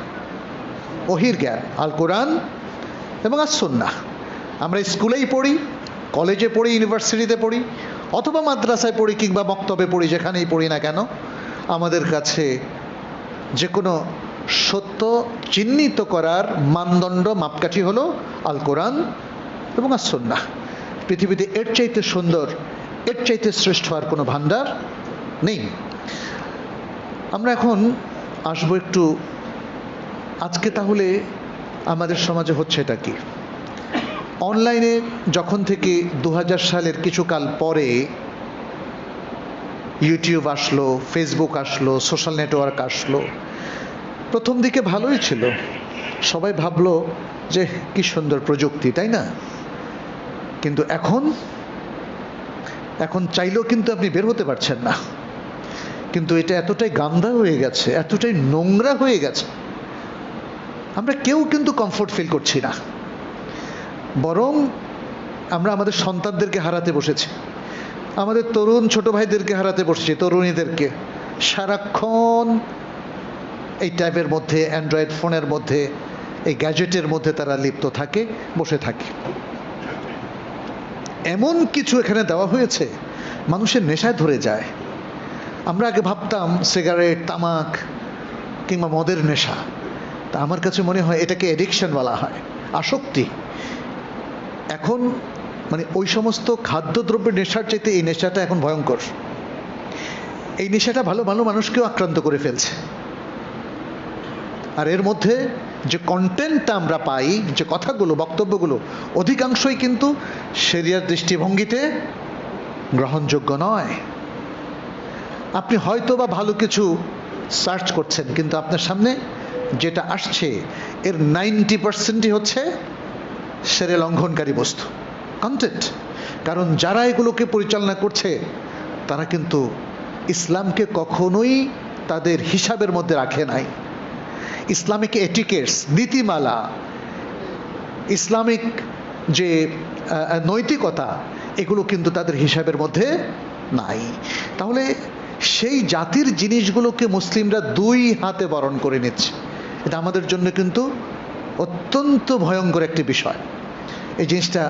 ওহীর জ্ঞান, আল কোরআন এবং আস সুন্নাহ। আমরা স্কুলেই পড়ি, কলেজে পড়ি, ইউনিভার্সিটিতে পড়ি, অথবা মাদ্রাসায় পড়ি কিংবা মক্তবে পড়ি, যেখানেই পড়ি না কেন, আমাদের কাছে যে কোনো সত্য চিহ্নিত করার মানদণ্ড, মাপকাঠি হলো আল কোরআন এবং আস সুন্নাহ। পৃথিবীতে এর চাইতে সুন্দর, এর চাইতে শ্রেষ্ঠ আর কোনো ভান্ডার নেই। আমরা এখন আসবো একটু আজকে তাহলে আমাদের সমাজে হচ্ছে এটা কি। অনলাইনে যখন থেকে 2000 সালের কিছুকাল পরে ইউটিউব আসলো, ফেসবুক আসলো, সোশ্যাল নেটওয়ার্ক আসলো, প্রথম দিকে ভালোই ছিল। সবাই ভাবলো যে কি সুন্দর প্রযুক্তি, তাই না? কিন্তু এখন চাইলেও কিন্তু আপনি বের হতে পারছেন না। কিন্তু এটা এতটাই গান্দা হয়ে গেছে, এতটাই নোংরা হয়ে গেছে, আমরা কেউ কিন্তু কমফোর্ট ফিল করছি না। বরং আমরা আমাদের সন্তানদেরকে হারাতে বসেছি, আমাদের তরুণ ছোট ভাইদেরকে হারাতে বসেছি, তরুণীদেরকে। সারাক্ষণ এই ট্যাবের মধ্যে, অ্যান্ড্রয়েড ফোনের মধ্যে, এই গ্যাজেটের মধ্যে তারা লিপ্ত থাকে, বসে থাকে। এমন কিছু এখানে দেওয়া হয়েছে, মানুষের নেশায় ধরে যায়। আমরা আগে ভাবতাম সিগারেট, তামাক কিংবা মদের নেশা, তা আমার কাছে মনে হয় এটাকে এডিকশন বলা হয়, আসক্তি। এখন মানে ওই সমস্ত খাদ্যদ্রব্যের নেশার চাইতে এই নেশাটা এখন ভয়ঙ্কর। এই নেশাটা ভালো ভালো মানুষকেও আক্রান্ত করে ফেলছে। আর এর মধ্যে যে কন্টেন্টটা আমরা পাই, যে কথাগুলো, বক্তব্যগুলো, অধিকাংশই কিন্তু শরিয়ার দৃষ্টিভঙ্গিতে গ্রহণযোগ্য নয়। আপনি হয়তো বা ভালো কিছু সার্চ করছেন, কিন্তু আপনার সামনে যেটা আসছে এর 90%ই হচ্ছে শরিয়া লঙ্ঘনকারী বস্তু, কন্টেন্ট। কারণ যারা এগুলোকে পরিচালনা করছে তারা কিন্তু ইসলামকে কখনোই তাদের হিসাবের মধ্যে রাখে নাই। ইসলামিক এটিকেটস, নীতিমালা, ইসলামিক যে নৈতিকতা, এগুলো কিন্তু তাদের হিসাবের মধ্যে নাই। তাহলে সেই জাতির জিনিসগুলোকে মুসলিমরা দুই হাতে বরণ করে নিচ্ছে। এটা আমাদের জন্য কিন্তু অত্যন্ত ভয়ঙ্কর একটি বিষয়। এই জিনিসটা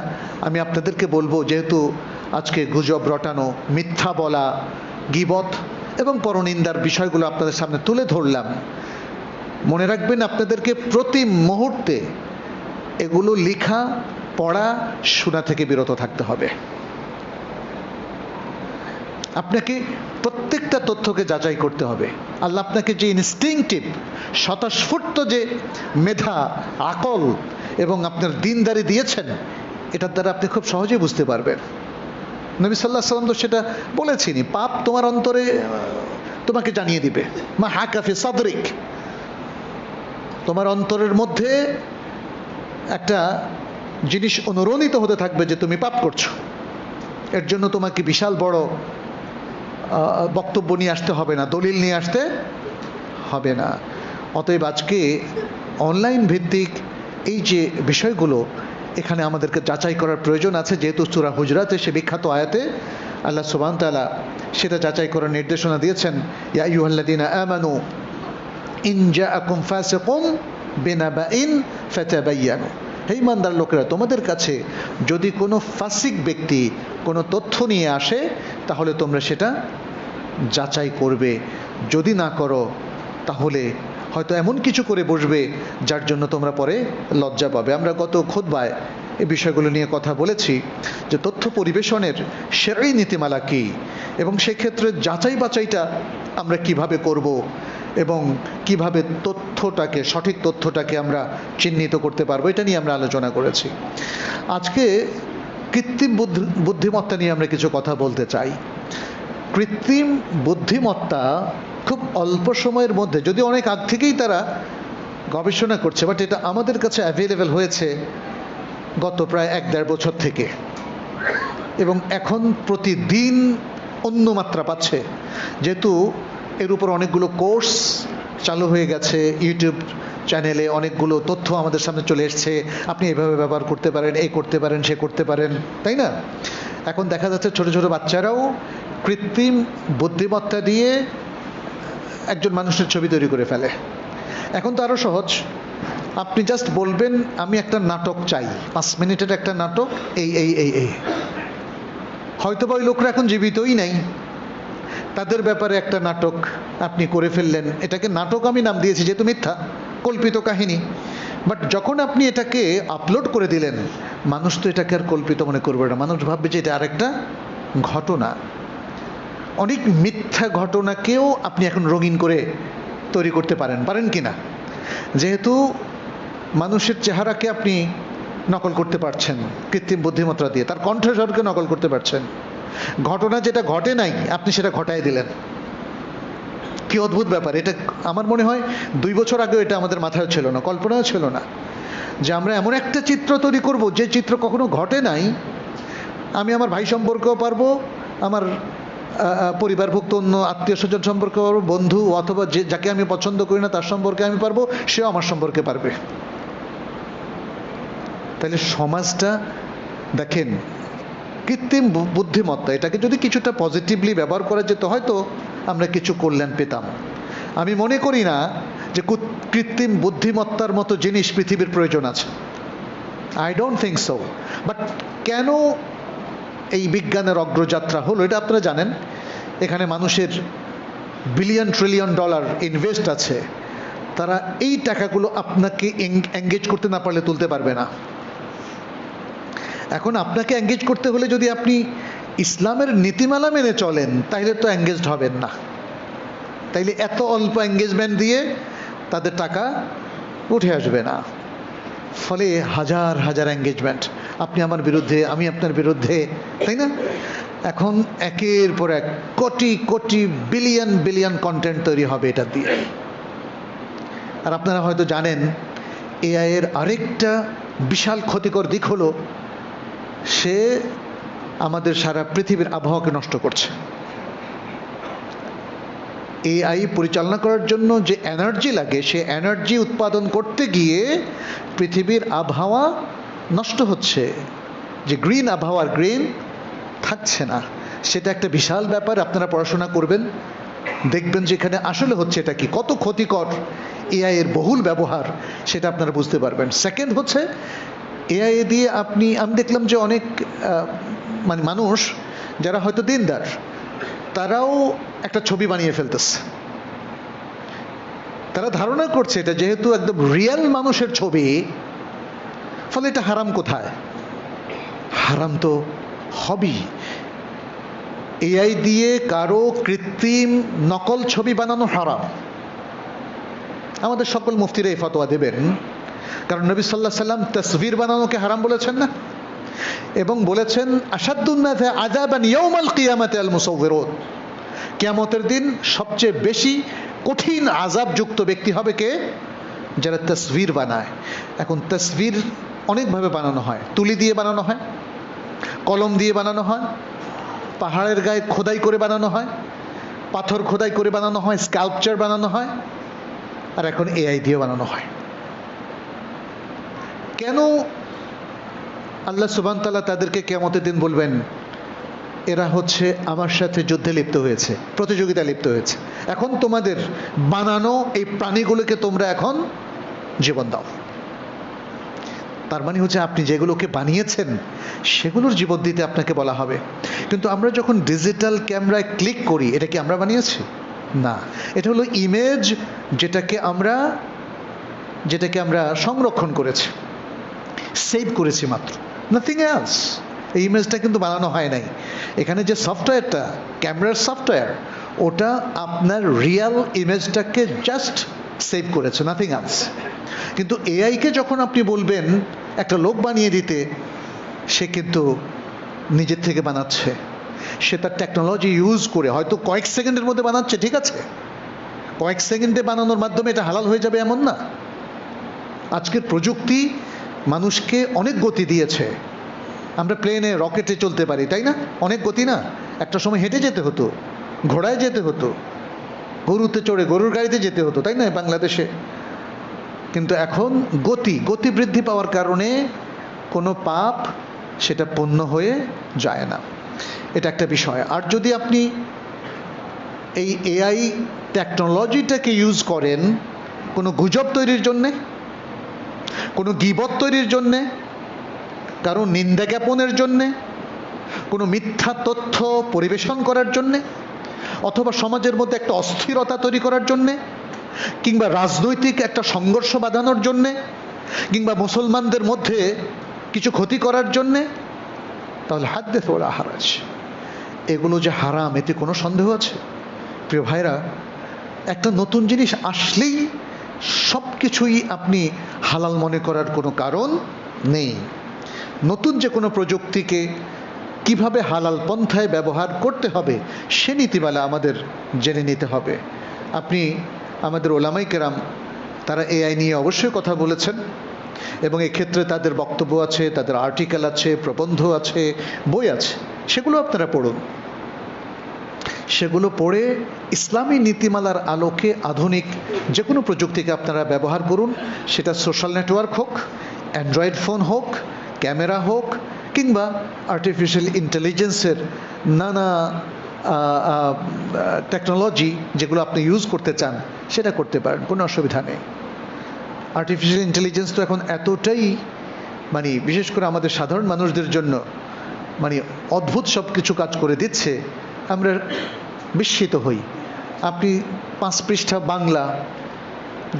আমি আপনাদেরকে বলবো, যেহেতু আজকে গুজব রটানো, মিথ্যা বলা, গীবত এবং পরনিন্দার বিষয়গুলো আপনাদের সামনে তুলে ধরলাম। মনে রাখবেন, আপনাদেরকে প্রতি মুহূর্তে এগুলো লেখা, পড়া, শোনা থেকে বিরত থাকতে হবে। আপনাকে প্রত্যেকটা তথ্যকে যাচাই করতে হবে। আল্লাহ আপনাকে যে ইনস্টিংক্টিভ, স্বতঃস্ফূর্ত যে মেধা, আকল এবং আপনার দিনদারি দিয়েছেন, এটার দ্বারা আপনি খুব সহজেই বুঝতে পারবেন। নবী সাল্লাল্লাহু আলাইহি ওয়াসাল্লাম তো সেটা বলেছেনই, পাপ তোমার অন্তরে তোমাকে জানিয়ে দিবে। মা হাকা ফি সাদরিক, তোমার অন্তরের মধ্যে একটা জিনিস অনুরণিত হতে থাকবে যে তুমি পাপ করছো। এর জন্য তোমাকে বিশাল বড় বক্তব্য নিয়ে আসতে হবে না, দলিল নিয়ে আসতে হবে না। অতএব আজকে অনলাইন ভিত্তিক এই যে বিষয়গুলো, এখানে আমাদেরকে যাচাই করার প্রয়োজন আছে। যেহেতু সূরা হুজরাতে সে বিখ্যাত আয়াতে আল্লাহ সুবহানাহু ওয়া তাআলা সেটা যাচাই করার নির্দেশনা দিয়েছেন, ইয়া আইয়ুহাল্লাযীনা আমানু ইন জাআকুম ফাসিকুম বিনাবাইন ফাতাবায়ানু। হে ইমানদার লোকেরা, তোমাদের কাছে যদি কোনো ফাসিক ব্যক্তি কোনো তথ্য নিয়ে আসে, তাহলে তোমরা সেটা যাচাই করবে। যদি না করো, তাহলে হয়তো এমন কিছু করে বসবে যার জন্য তোমরা পরে লজ্জা পাবে। আমরা গত খুতবায় এই বিষয়গুলো নিয়ে কথা বলেছি যে তথ্য পরিবেশনের শরঈ নীতিমালা কী, এবং সেক্ষেত্রে যাচাই বাছাইটা আমরা কিভাবে করব, এবং কিভাবে তথ্যটাকে, সঠিক তথ্যটাকে আমরা চিহ্নিত করতে পারবো, এটা নিয়ে আমরা আলোচনা করেছি। আজকে কৃত্রিম বুদ্ধিমত্তা নিয়ে আমরা কিছু কথা বলতে চাই। কৃত্রিম বুদ্ধিমত্তা খুব অল্প সময়ের মধ্যে, যদি অনেক আগ থেকেই তারা গবেষণা করছে, বাট এটা আমাদের কাছে অ্যাভেলেবেল হয়েছে গত প্রায় 1-1.5 বছর থেকে, এবং এখন প্রতিদিন অন্য মাত্রা পাচ্ছে। যেহেতু এর উপর অনেকগুলো কোর্স চালু হয়ে গেছে, ইউটিউব চ্যানেলে অনেকগুলো তথ্য আমাদের সামনে চলে এসছে, আপনি এভাবে ব্যবহার করতে পারেন, এই করতে পারেন, সে করতে পারেন, তাই না? এখন দেখা যাচ্ছে ছোট ছোট বাচ্চারাও কৃত্রিম বুদ্ধিমত্তা দিয়ে একজন মানুষের ছবি তৈরি করে ফেলে। এখন তো আরও সহজ, আপনি জাস্ট বলবেন আমি একটা নাটক চাই, 5 মিনিটের একটা নাটক, এই এই এই এই হয়তো বা ওই লোকরা এখন জীবিতই নাই, তাদের ব্যাপারে একটা নাটক আপনি করে ফেললেন। এটাকে নাটক আমি নাম দিয়েছি, যেহেতু মিথ্যা, কল্পিত কাহিনী। বাট যখন আপনি এটাকে আপলোড করে দিলেন, মানুষ তো এটাকে আর কল্পিত মনে করবে না, মানুষ ভাববে যে এটা আরেকটা ঘটনা। অনেক মিথ্যা ঘটনাকেও আপনি এখন রঙিন করে তৈরি করতে পারেন, পারেন কি না? যেহেতু মানুষের চেহারাকে আপনি নকল করতে পারছেন কৃত্রিম বুদ্ধিমত্তা দিয়ে, তার কণ্ঠস্বরকে নকল করতে পারছেন। ঘটনা যেটা ঘটে নাই আপনি সেটা ঘটায় দিলেন। কি অদ্ভুত ব্যাপার! এটা আমার মনে হয় 2 বছর আগেও এটা আমাদের মাথায় ছিল না, কল্পনাও ছিল না, যে আমরা এমন একটা চিত্র তৈরি করব যে চিত্র কখনো ঘটে নাই। আমি আমার ভাই সম্পর্কেও পারবো, আমার পরিবারভুক্ত অন্য আত্মীয় স্বজন সম্পর্কে পারবো, বন্ধু অথবা যে যাকে আমি পছন্দ করি না তার সম্পর্কে আমি পারবো, সেও আমার সম্পর্কে পারবে। তাহলে সমাজটা দেখেন, কৃত্রিম বুদ্ধিমত্তা এটাকে যদি কিছুটা পজিটিভলি ব্যবহার করা যেত হয়তো আমরা কিছু কল্যাণ পেতাম। আমি মনে করি না যে কৃত্রিম বুদ্ধিমত্তার মতো জিনিস পৃথিবীর প্রয়োজন আছে। I don't think so. But কেন এই বিজ্ঞানের অগ্রযাত্রা হলো এটা আপনারা জানেন। এখানে মানুষের বিলিয়ন ট্রিলিয়ন ডলার ইনভেস্ট আছে। তারা এই টাকাগুলো আপনাকে এঙ্গেজ করতে না পারলে তুলতে পারবে না। এখন আপনাকে এঙ্গেজ করতে হলে যদি আপনি ইসলামের নীতিমালা মেনে চলেন তাহলে তো এঙ্গেজড হবেন না। তাইলে এত অল্প এঙ্গেজমেন্ট দিয়ে তাদের টাকা উঠে আসবে না। ফলে হাজার হাজার এঙ্গেজমেন্ট, আপনি আমার বিরুদ্ধে, আমি আপনার বিরুদ্ধে, তাই না? এখন একের পর এক crore crore billion billion content তৈরি হবে এটা দিয়ে। আর আপনারা হয়তো জানেন এআই এর আরেকটা বিশাল ক্ষতিকর দিক হলো সে আমাদের সারা পৃথিবীর আবহাওয়াকে নষ্ট করছে। এআই পরিচালনা করার জন্য যে এনার্জি লাগে সে এনার্জি উৎপাদন করতে গিয়ে পৃথিবীর আবহাওয়া নষ্ট হচ্ছে। যে গ্রিন আবহাওয়ার গ্রিন থাকছে না, সেটা একটা বিশাল ব্যাপার। আপনারা পড়াশোনা করবেন, দেখবেন যে এখানে আসলে হচ্ছে এটা কি, কত ক্ষতিকর এআই এর বহুল ব্যবহার, সেটা আপনারা বুঝতে পারবেন। সেকেন্ড হচ্ছে এআই দিয়ে আমি দেখলাম যে অনেক মানে মানুষ যারা হয়তো দিনদার তারাও একটা ছবি বানিয়ে ফেলতেছে। তারা ধারণা করছে এটা যেহেতু একদম রিয়েল মানুষের ছবি, ফলে এটা হারাম কোথায়? হারাম তো হবেই। এআই দিয়ে কারো কৃত্রিম নকল ছবি বানানো হারাম। আমাদের সকল মুফতিরা এই ফতোয়া দেবেন, কারণ নবী সাল্লাল্লাহু আলাইহি সাল্লাম তাসবির বানানোকে হারাম বলেছেন না, এবং বলেছেন আশাদ্দুন নাসি আযাবান ইয়াউমাল কিয়ামাতি আল মুসাউবিরুন, কিয়ামতের দিন সবচেয়ে বেশি কঠিন আযাবযুক্ত ব্যক্তি হবে কে? যারা তাসবির বানায়। এখন তাসবির অনেকভাবে বানানো হয়, তুলি দিয়ে বানানো হয়, কলম দিয়ে বানানো হয়, পাহাড়ের গায়ে খোদাই করে বানানো হয়, পাথর খোদাই করে বানানো হয়, স্কাল্পচার বানানো হয়, আর এখন এআই দিয়ে বানানো হয়। কেন আল্লাহ সুবহানাহু ওয়া তাআলা তাদেরকে কিয়ামতের দিন বলবেন এরা হচ্ছে আমার সাথে যুদ্ধে লিপ্ত হয়েছে, প্রতিযোগিতা লিপ্ত হয়েছে, এখন তোমাদের বানানো এই প্রাণীগুলোকে তোমরা এখন জীবন দাও। তার মানে হচ্ছে আপনি যেগুলোকে বানিয়েছেন সেগুলোর জীবন দিতে আপনাকে বলা হবে। কিন্তু আমরা যখন ডিজিটাল ক্যামেরায় ক্লিক করি, এটা কি আমরা বানিয়েছি? না, এটা হলো ইমেজ যেটাকে আমরা সংরক্ষণ করেছি, সেভ করেছি মাত্র, নাথিং এলস। এই ইমেজটা কিন্তু বানানো হয় নাই। এখানে যে সফটওয়্যারটা, ক্যামেরার সফটওয়্যার, ওটা আপনার রিয়েল ইমেজটাকে জাস্ট সেভ করেছে, নাথিং এলস। কিন্তু এআইকে যখন আপনি বলবেন একটা লোক বানিয়ে দিতে, সে কিন্তু নিজের থেকে বানাচ্ছে। সে তার টেকনোলজি ইউজ করে হয়তো কয়েক সেকেন্ডের মধ্যে বানাচ্ছে, ঠিক আছে, কয়েক সেকেন্ডে বানানোর মাধ্যমে এটা হালাল হয়ে যাবে এমন না। আজকের প্রযুক্তি মানুষকে অনেক গতি দিয়েছে। আমরা প্লেনে, রকেটে চলতে পারি, তাই না? অনেক গতি না? একটা সময় হেঁটে যেতে হতো, ঘোড়ায় যেতে হতো, গরুতে চড়ে, গরুর গাড়িতে যেতে হতো, তাই না বাংলাদেশে? কিন্তু এখন গতি বৃদ্ধি পাওয়ার কারণে কোনো পাপ সেটা পূর্ণ হয়ে যায় না। এটা একটা বিষয়। আর যদি আপনি এই এআই টেকনোলজিটাকে ইউজ করেন কোনো গুজব তৈরির জন্যে, কোনো গীবত তৈরির জন্যে, কারো নিন্দা জ্ঞাপনের জন্যে, কোনো মিথ্যা তথ্য পরিবেশন করার জন্যে, অথবা সমাজের মধ্যে একটা অস্থিরতা তৈরি করার জন্যে, কিংবা রাজনৈতিক একটা সংঘর্ষ বাঁধানোর জন্যে, কিংবা মুসলমানদের মধ্যে কিছু ক্ষতি করার জন্যে, তাহলে হাদ্দিস ওয়ালা হারাজ, এগুলো যে হারাম এতে কোনো সন্দেহ আছে? প্রিয় ভাইরা, একটা নতুন জিনিস আসলেই সব কিছুই আপনি হালাল মনে করার কোনো কারণ নেই। নতুন যে কোনো প্রযুক্তিকে কিভাবে হালাল পন্থায় ব্যবহার করতে হবে সে নীতিমালা আমাদের জেনে নিতে হবে। আপনি আমাদের ওলামাই কেরাম তারা এআই নিয়ে অবশ্যই কথা বলেছেন এবং এক্ষেত্রে তাদের বক্তব্য আছে, তাদের আর্টিকেল আছে, প্রবন্ধ আছে, বই আছে, সেগুলো আপনারা পড়ুন। সেগুলো পড়ে ইসলামী নীতিমালার আলোকে আধুনিক যে কোনো প্রযুক্তিকে আপনারা ব্যবহার করুন, সেটা সোশ্যাল নেটওয়ার্ক হোক, অ্যান্ড্রয়েড ফোন হোক, ক্যামেরা হোক, কিংবা আর্টিফিশিয়াল ইন্টেলিজেন্সের নানা টেকনোলজি যেগুলো আপনি ইউজ করতে চান সেটা করতে পারেন, কোনো অসুবিধা নেই। আর্টিফিশিয়াল ইন্টেলিজেন্স তো এখন এতটাই বিশেষ করে আমাদের সাধারণ মানুষদের জন্য অদ্ভুত সব কিছু কাজ করে দিচ্ছে, আমরা বিস্মিত হই। আপনি 5 পৃষ্ঠা বাংলা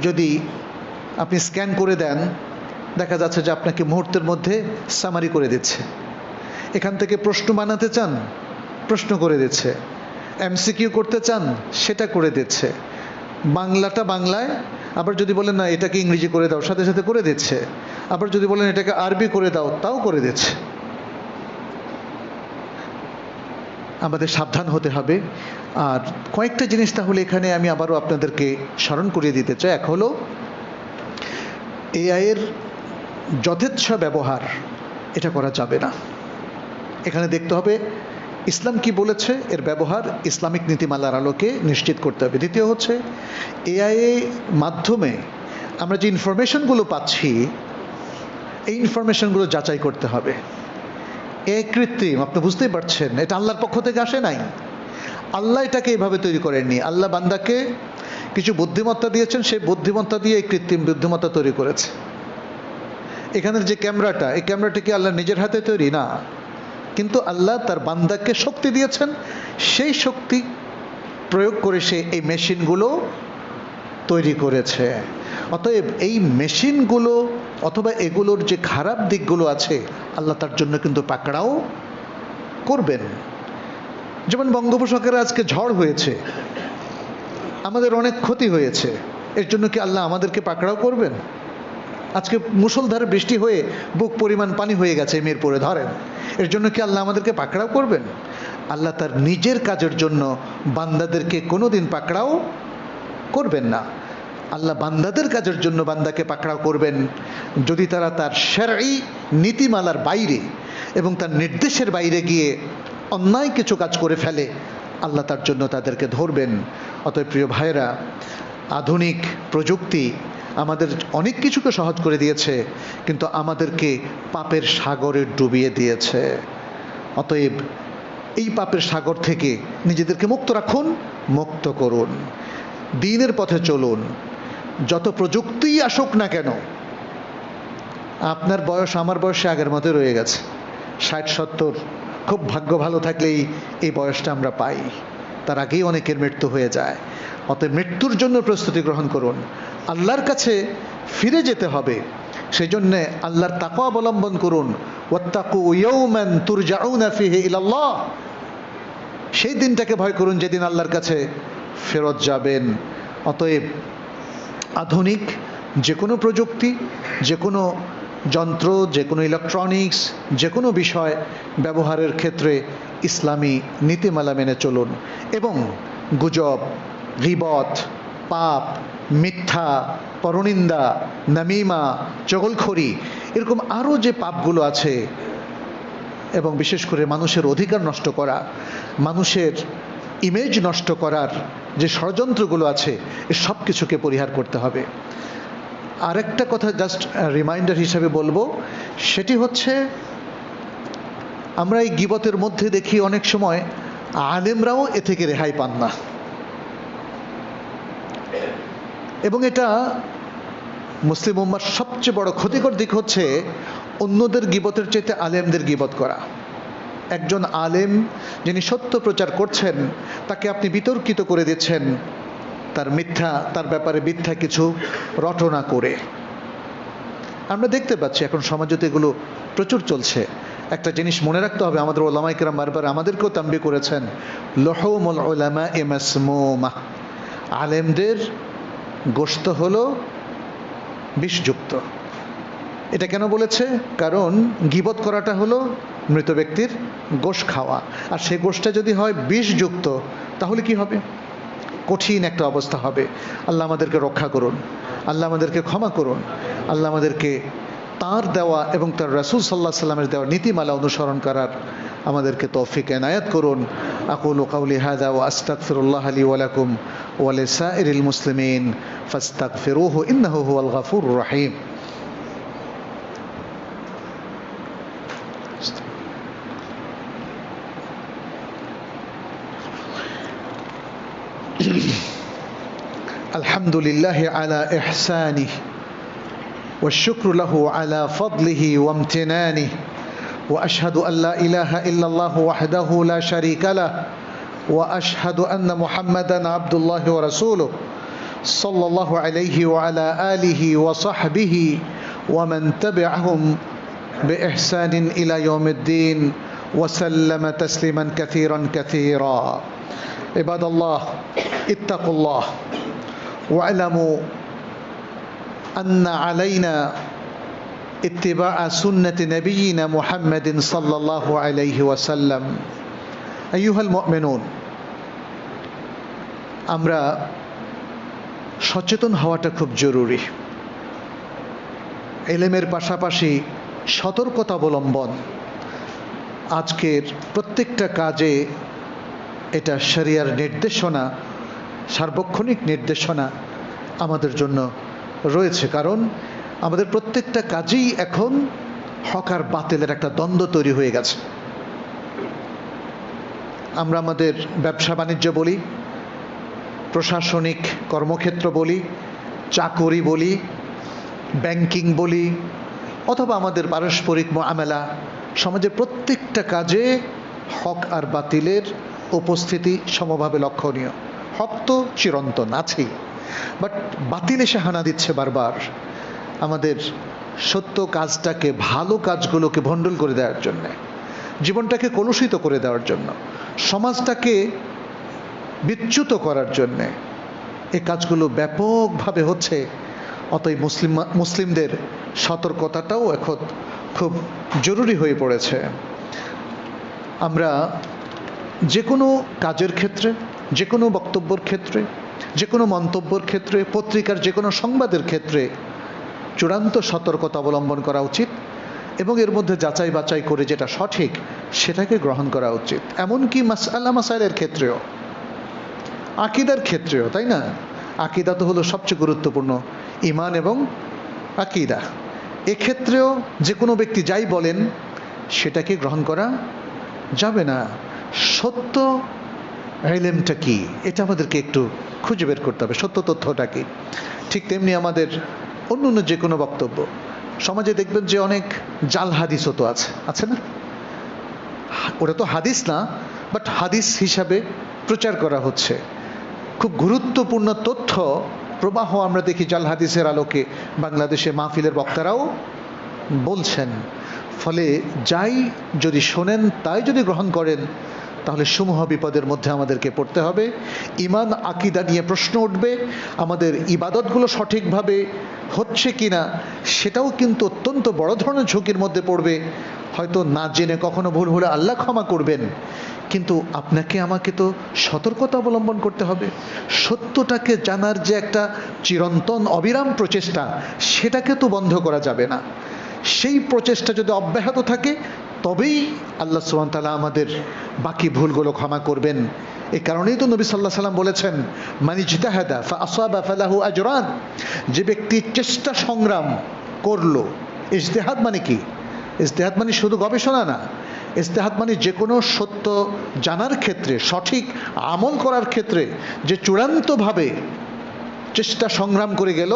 যদি আপনি স্ক্যান করে দেন, দেখা যাচ্ছে যে আপনাকে মুহূর্তের মধ্যে সামারি করে দিচ্ছে। এখান থেকে প্রশ্ন বানাতে চান, প্রশ্ন করে দিচ্ছে। এমসিকিউ করতে চান, সেটা করে দিচ্ছে। বাংলাটা বাংলায়, আবার যদি বলেন না এটাকে ইংরেজি করে দাও, সাথে সাথে করে দিচ্ছে। আবার যদি বলেন এটাকে আরবি করে দাও, তাও করে দিচ্ছে। আমাদের সাবধান হতে হবে। আর কয়েকটা জিনিস তাহলে এখানে আমি আবারও আপনাদেরকে স্মরণ করিয়ে দিতে চাই। এক হলো এআই এর যথেচ্ছ ব্যবহার, এটা করা যাবে না। এখানে দেখতে হবে ইসলাম কি বলেছে, এর ব্যবহার ইসলামিক নীতিমালার আলোকে নিশ্চিত করতে হবে। দ্বিতীয় হচ্ছে এআই মাধ্যমে আমরা যে ইনফরমেশনগুলো পাচ্ছি, এই ইনফরমেশনগুলো যাচাই করতে হবে। এআই কৃত্রিম, আপনি বুঝতেই পারছেন, এটা আল্লাহর পক্ষ থেকে আসে নাই। আল্লাহ এটাকে এইভাবে তৈরি করেননি। আল্লাহ বান্দাকে কিছু বুদ্ধিমত্তা দিয়েছেন, সেই বুদ্ধিমত্তা দিয়ে এই কৃত্রিম বুদ্ধিমত্তা তৈরি করেছে। এখানের যে ক্যামেরাটা, এই ক্যামেরাটা কি আল্লাহ নিজের হাতে তৈরি? না, কিন্তু আল্লাহ তার বান্দাকে শক্তি দিয়েছেন, সেই শক্তি প্রয়োগ করে সে এই মেশিনগুলো তৈরি করেছে। অতএব এই মেশিনগুলো অথবা এগুলোর যে খারাপ দিকগুলো আছে, আল্লাহ তার জন্য কিন্তু পাকড়াও করবেন। যেমন বঙ্গোপসাগরে আজকে ঝড় হয়েছে, আমাদের অনেক ক্ষতি হয়েছে, এর জন্য কি আল্লাহ আমাদেরকে পাকড়াও করবেন? আজকে মুষলধারে বৃষ্টি হয়ে বুক পরিমাণ পানি হয়ে গেছে মিরপুরে, ধরেন, এর জন্য কি আল্লাহ আমাদেরকে পাকড়াও করবেন? আল্লাহ তার নিজের কাজের জন্য বান্দাদেরকে কোনোদিন পাকড়াও করবেন না। আল্লাহ বান্দাদের কাজের জন্য বান্দাকে পাকড়াও করবেন যদি তারা তার শরঈ নীতিমালার বাইরে এবং তার নির্দেশের বাইরে গিয়ে অন্যায় কিছু কাজ করে ফেলে, আল্লাহ তার জন্য তাদেরকে ধরবেন। অতএব প্রিয় ভাইরা, আধুনিক প্রযুক্তি আমাদের অনেক কিছুকে সহজ করে দিয়েছে, কিন্তু আমাদেরকে পাপের সাগরে ডুবিয়ে দিয়েছে। অতএব এই পাপের সাগর থেকে নিজেদেরকে মুক্ত রাখুন, মুক্ত করুন, দ্বীনের পথে চলুন। যত প্রযুক্তিই আসুক না কেন, আপনার বয়স আমার বয়সে আগের মতো রয়ে গেছে। 60-70, খুব ভাগ্য ভালো থাকলেই এই বয়সটা আমরা পাই, তার আগেই অনেকের মৃত্যু হয়ে যায়। অতএব মৃত্যুর জন্য প্রস্তুতি গ্রহণ করুন। আল্লাহর কাছে ফিরে যেতে হবে, সেই জন্যে আল্লাহর তাকওয়া অবলম্বন করুন। ওয়াত্তাকু ইয়াওমান তুরজাউনা ফিহি ইলাল্লাহ, সেই দিনটাকে ভয় করুন যেদিন আল্লাহর কাছে ফেরত যাবেন। অতএব আধুনিক যে কোনো প্রযুক্তি, যে কোনো যন্ত্র, যে কোনো ইলেকট্রনিক্স, যে কোনো বিষয় ব্যবহারের ক্ষেত্রে ইসলামী নীতিমালা মেনে চলুন। এবং গুজব, গীবত, পাপ, মিথ্যা, পরনিন্দা, নামিমা, চগলখড়ি, এরকম আরও যে পাপগুলো আছে, এবং বিশেষ করে মানুষের অধিকার নষ্ট করা, মানুষের ইমেজ নষ্ট করার যে ষড়যন্ত্রগুলো আছে, এ সব কিছুকে পরিহার করতে হবে। আরেকটা কথা জাস্ট রিমাইন্ডার হিসাবে বলবো, সেটি হচ্ছে আমরা এই গীবতের মধ্যে দেখি অনেক সময় আলেমরাও এ থেকে রেহাই পান না, এবং এটা মুসলিম উম্মার সবচেয়ে বড় ক্ষতিকর দিক হচ্ছে অন্যদের গীবতের চাইতে আলেমদের গীবত করা। একজন আলেম যিনি সত্য প্রচার করছেন, তাকে আপনি বিতর্কিত করে দিচ্ছেন তার ব্যাপারে মিথ্যা কিছু রটনা করে। আমরা দেখতে পাচ্ছি এখন সমাজে তো এগুলো প্রচুর চলছে। একটা জিনিস মনে রাখতে হবে, আমাদের ওলামায়ে কেরাম বারবার আমাদেরকেও তাম্বিহ করেছেন, লুহুমুল উলামায়ে মাসমুমা, আলেমদের গোশত হলো বিষযুক্ত। এটা কেন বলেছে? কারণ গীবত করাটা হলো মৃত ব্যক্তির গোশ খাওয়া, আর সেই গোশটা যদি হয় বিষযুক্ত তাহলে কি হবে? কঠিন একটা অবস্থা হবে। আল্লাহ আমাদেরকে রক্ষা করুন, আল্লাহ আমাদেরকে ক্ষমা করুন, আল্লাহ আমাদেরকে তার দেওয়া এবং তার রাসূল সাল্লাল্লাহু আলাইহি সাল্লামের দেওয়া নীতিমালা অনুসরণ করার আমাদেরকে তৌফিক এনায়েত করুন। আকুলু কাওলি হাযা ওয়া আস্তাগফিরুল্লাহ লি ওয়া লাকুম ওয়া লিসাইরিল মুসলিমিন ফাস্তাগফিরুহু ইন্নাহু হুয়াল গফুরুর রহিম। আলহামদুলিল্লাহি আলা ইহসানিহি والشكر له على فضله وامتنانه وأشهد أن لا إله إلا الله وحده لا شريك له وأشهد أن محمدا عبد الله ورسوله صلى الله عليه وعلى آله وصحبه ومن تبعهم بإحسان إلى يوم الدين وسلم تسليما كثيرا كثيرا. عباد الله اتقوا الله واعلموا أن علينا اتباع سنة نبينا محمد صلى الله عليه وسلم. أيها المؤمنون, আমরা সচেতন হওয়াটা খুব জরুরি। ইলমের পাশাপাশি সতর্কতা অবলম্বন আজকের প্রত্যেকটা কাজে এটা শরিয়ার নির্দেশনা, সার্বক্ষণিক নির্দেশনা আমাদের জন্য রয়েছে। কারণ আমাদের প্রত্যেকটা কাজেই এখন হক আর বাতিলের একটা দ্বন্দ্ব তৈরি হয়ে গেছে। আমরা আমাদের ব্যবসা বাণিজ্য বলি, প্রশাসনিক কর্মক্ষেত্র বলি, চাকুরি বলি, ব্যাংকিং বলি, অথবা আমাদের পারস্পরিক মুআমালা, সমাজের প্রত্যেকটা কাজে হক আর বাতিলের উপস্থিতি সমভাবে লক্ষণীয়। হক তো চিরন্তন আছেই, বাট বাতিল এসে হানা দিচ্ছে বারবার আমাদের সত্য কাজটাকে, ভালো কাজগুলোকে ভণ্ডুল করে দেওয়ার জন্য, জীবনটাকে কলুষিত করে দেওয়ার জন্য, সমাজটাকে বিচ্যুত করার জন্যে এই কাজগুলো ব্যাপকভাবে হচ্ছে। অতএব মুসলিমদের সতর্কতাটাও এখন খুব জরুরি হয়ে পড়েছে। আমরা যে কোনো কাজের ক্ষেত্রে, যে কোনো বক্তব্যের ক্ষেত্রে, যে কোনো মন্তব্যের ক্ষেত্রে, পত্রিকার যে কোনো সংবাদের ক্ষেত্রে চূড়ান্ত সতর্কতা অবলম্বন করা উচিত এবং এর মধ্যে যাচাই বাছাই করে যেটা সঠিক সেটাকে গ্রহণ করা উচিত। এমনকি মাসআলা মাসাইলের ক্ষেত্রেও, আকীদার ক্ষেত্রেও, তাই না? আকীদা তো হলো সবচেয়ে গুরুত্বপূর্ণ, ঈমান এবং আকীদা। এক্ষেত্রেও যে কোনো ব্যক্তি যাই বলেন সেটাকে গ্রহণ করা যাবে না। সত্য ইলমটা কি এটা আমাদেরকে একটু খুঁজে বের করতে হবে, সত্য তথ্যটা কি। ঠিক তেমনি আমাদের অন্য অন্য যে কোনো বক্তব্য, সমাজে দেখবেন যে অনেক জাল হাদিসও তো আছে না? ওটা তো হাদিস না, বাট হাদিস হিসাবে প্রচার করা হচ্ছে। খুব গুরুত্বপূর্ণ তথ্য প্রবাহ আমরা দেখি জাল হাদিসের আলোকে বাংলাদেশে মাহফিলের বক্তারাও বলছেন। ফলে যাই যদি শোনেন তাই যদি গ্রহণ করেন তাহলে সমূহ বিপদের মধ্যে আমাদেরকে পড়তে হবে। ঈমান আকীদা নিয়ে প্রশ্ন উঠবে, আমাদের ইবাদতগুলো সঠিকভাবে হচ্ছে কিনা সেটাও কিন্তু অত্যন্ত বড় ধরনের ঝুঁকির মধ্যে পড়বে। হয়তো না জেনে কখনো ভুল হলে আল্লাহ ক্ষমা করবেন, কিন্তু আপনাকে আমাকে তো সতর্কতা অবলম্বন করতে হবে। সত্যটাকে জানার যে একটা চিরন্তন অবিরাম প্রচেষ্টা, সেটাকে তো বন্ধ করা যাবে না। সেই প্রচেষ্টা যদি অব্যাহত থাকে তবেই আল্লাহ সুবহানাহু ওয়া তাআলা আমাদের বাকি ভুলগুলো ক্ষমা করবেন। এই কারণেই তো নবী সাল্লাল্লাহু আলাইহি ওয়াসাল্লাম বলেছেন, মান ইজতাহাদা ফাআসাবা ফালাহু আজরান। যে ব্যক্তি চেষ্টা সংগ্রাম করলো, ইজতিহাদ মানে কি? ইজতিহাদ মানে শুধু গবেষণা না, ইজতিহাদ মানে যে কোনো সত্য জানার ক্ষেত্রে, সঠিক আমল করার ক্ষেত্রে যে চূড়ান্তভাবে চেষ্টা সংগ্রাম করে গেল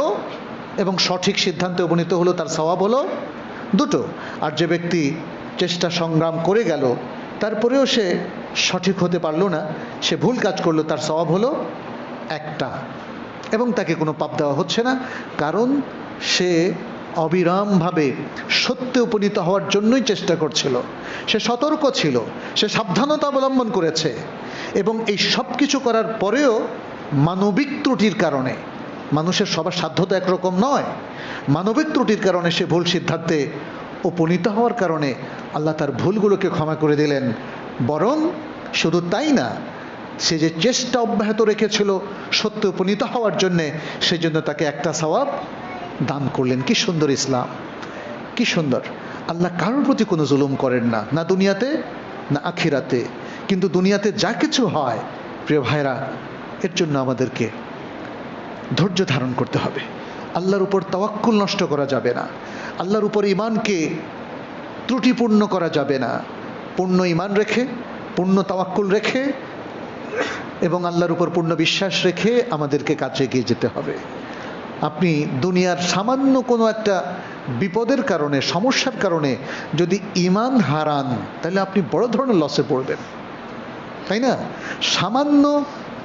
এবং সঠিক সিদ্ধান্তে উপনীত হলো, তার সওয়াব হলো দুটো। আর যে ব্যক্তি চেষ্টা সংগ্রাম করে গেল তারপরেও সে সঠিক হতে পারলো না, সে ভুল কাজ করলো, তার সওয়াব হলো একটা, এবং তাকে কোনো পাপ দেওয়া হচ্ছে না। কারণ সে অবিরামভাবে সত্যে উপনীত হওয়ার জন্যই চেষ্টা করছিল, সে সতর্ক ছিল, সে সাবধানতা অবলম্বন করেছে। এবং এই সব কিছু করার পরেও মানবিক ত্রুটির কারণে, মানুষের সবার সাধ্য তো একরকম নয়। মানবিক ত্রুটির কারণে সে ভুল সিদ্ধান্তে উপনীত হওয়ার কারণে আল্লাহ তার ভুলগুলোকে ক্ষমা করে দিলেন। বরং শুধু তাই না, সে যে চেষ্টা অব্যাহত রেখেছিল সত্যে উপনীত হওয়ার জন্যে, সেজন্য তাকে একটা সওয়াব দান করলেন। কি সুন্দর ইসলাম, কি সুন্দর! আল্লাহ কারোর প্রতি কোনো জুলুম করেন না, না দুনিয়াতে না আখিরাতে। কিন্তু দুনিয়াতে যা কিছু হয় প্রিয় ভাইরা, এর জন্য আমাদেরকে ধৈর্য ধারণ করতে হবে। আল্লাহর উপর তাওয়াক্কুল নষ্ট করা যাবে না, আল্লাহর উপর ঈমানকে ত্রুটিপূর্ণ করা যাবে না। পূর্ণ ঈমান রেখে, পূর্ণ তাওয়াক্কুল রেখে এবং আল্লাহর উপর পূর্ণ বিশ্বাস রেখে আমাদেরকে কাজে এগিয়ে যেতে হবে। আপনি দুনিয়ার সামান্য কোনো একটা বিপদের কারণে, সমস্যার কারণে যদি ঈমান হারান, তাহলে আপনি বড় ধরনের লসে পড়বেন, তাই না? সামান্য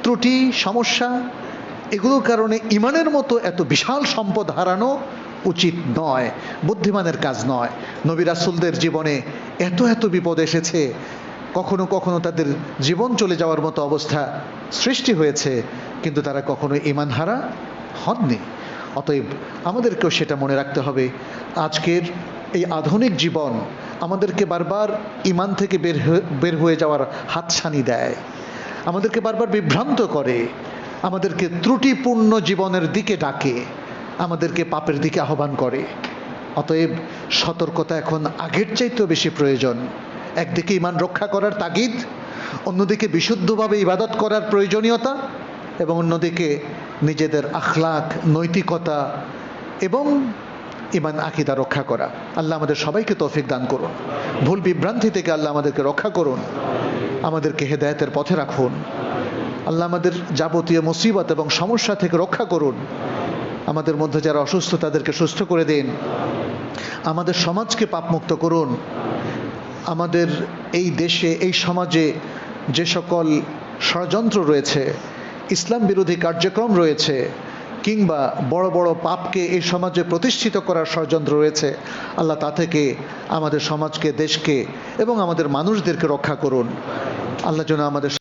ত্রুটি, সমস্যা, এগুলোর কারণে ঈমানের মতো এত বিশাল সম্পদ হারানো উচিত নয়, বুদ্ধিমানের কাজ নয়। নবী রাসূলদের জীবনে এত এত বিপদ এসেছে, কখনো কখনো তাদের জীবন চলে যাওয়ার মতো অবস্থা সৃষ্টি হয়েছে, কিন্তু তারা কখনো ঈমান হারা হননি। অতএব আমাদেরকেও সেটা মনে রাখতে হবে। আজকের এই আধুনিক জীবন আমাদেরকে বারবার ঈমান থেকে বের হয়ে যাওয়ার হাতছানি দেয়, আমাদেরকে বারবার বিভ্রান্ত করে, আমাদেরকে ত্রুটিপূর্ণ জীবনের দিকে ডাকে, আমাদেরকে পাপের দিকে আহ্বান করে। অতএব সতর্কতা এখন আগের চাইতেও বেশি প্রয়োজন। একদিকে ঈমান রক্ষা করার তাগিদ, অন্যদিকে বিশুদ্ধভাবে ইবাদত করার প্রয়োজনীয়তা, এবং অন্যদিকে নিজেদের আখলাক, নৈতিকতা এবং ঈমান আকীদা রক্ষা করা। আল্লাহ আমাদের সবাইকে তৌফিক দান করুন। ভুল বিভ্রান্তি থেকে আল্লাহ আমাদেরকে রক্ষা করুন, আমাদেরকে হেদায়েতের পথে রাখুন। আল্লাহ আমাদের যাবতীয় মুসিবত এবং সমস্যা থেকে রক্ষা করুন। আমাদের মধ্যে যারা অসুস্থ তাদেরকে সুস্থ করে দিন। আমাদের সমাজকে পাপমুক্ত করুন। আমাদের এই দেশে, এই সমাজে যে সকল ষড়যন্ত্র রয়েছে, ইসলাম বিরোধী কার্যক্রম রয়েছে, কিংবা বড় বড় পাপকে এই সমাজে প্রতিষ্ঠিত করার ষড়যন্ত্র রয়েছে, আল্লাহ তা থেকে আমাদের সমাজকে, দেশকে এবং আমাদের মানুষদেরকে রক্ষা করুন। আল্লাহ যেন আমাদের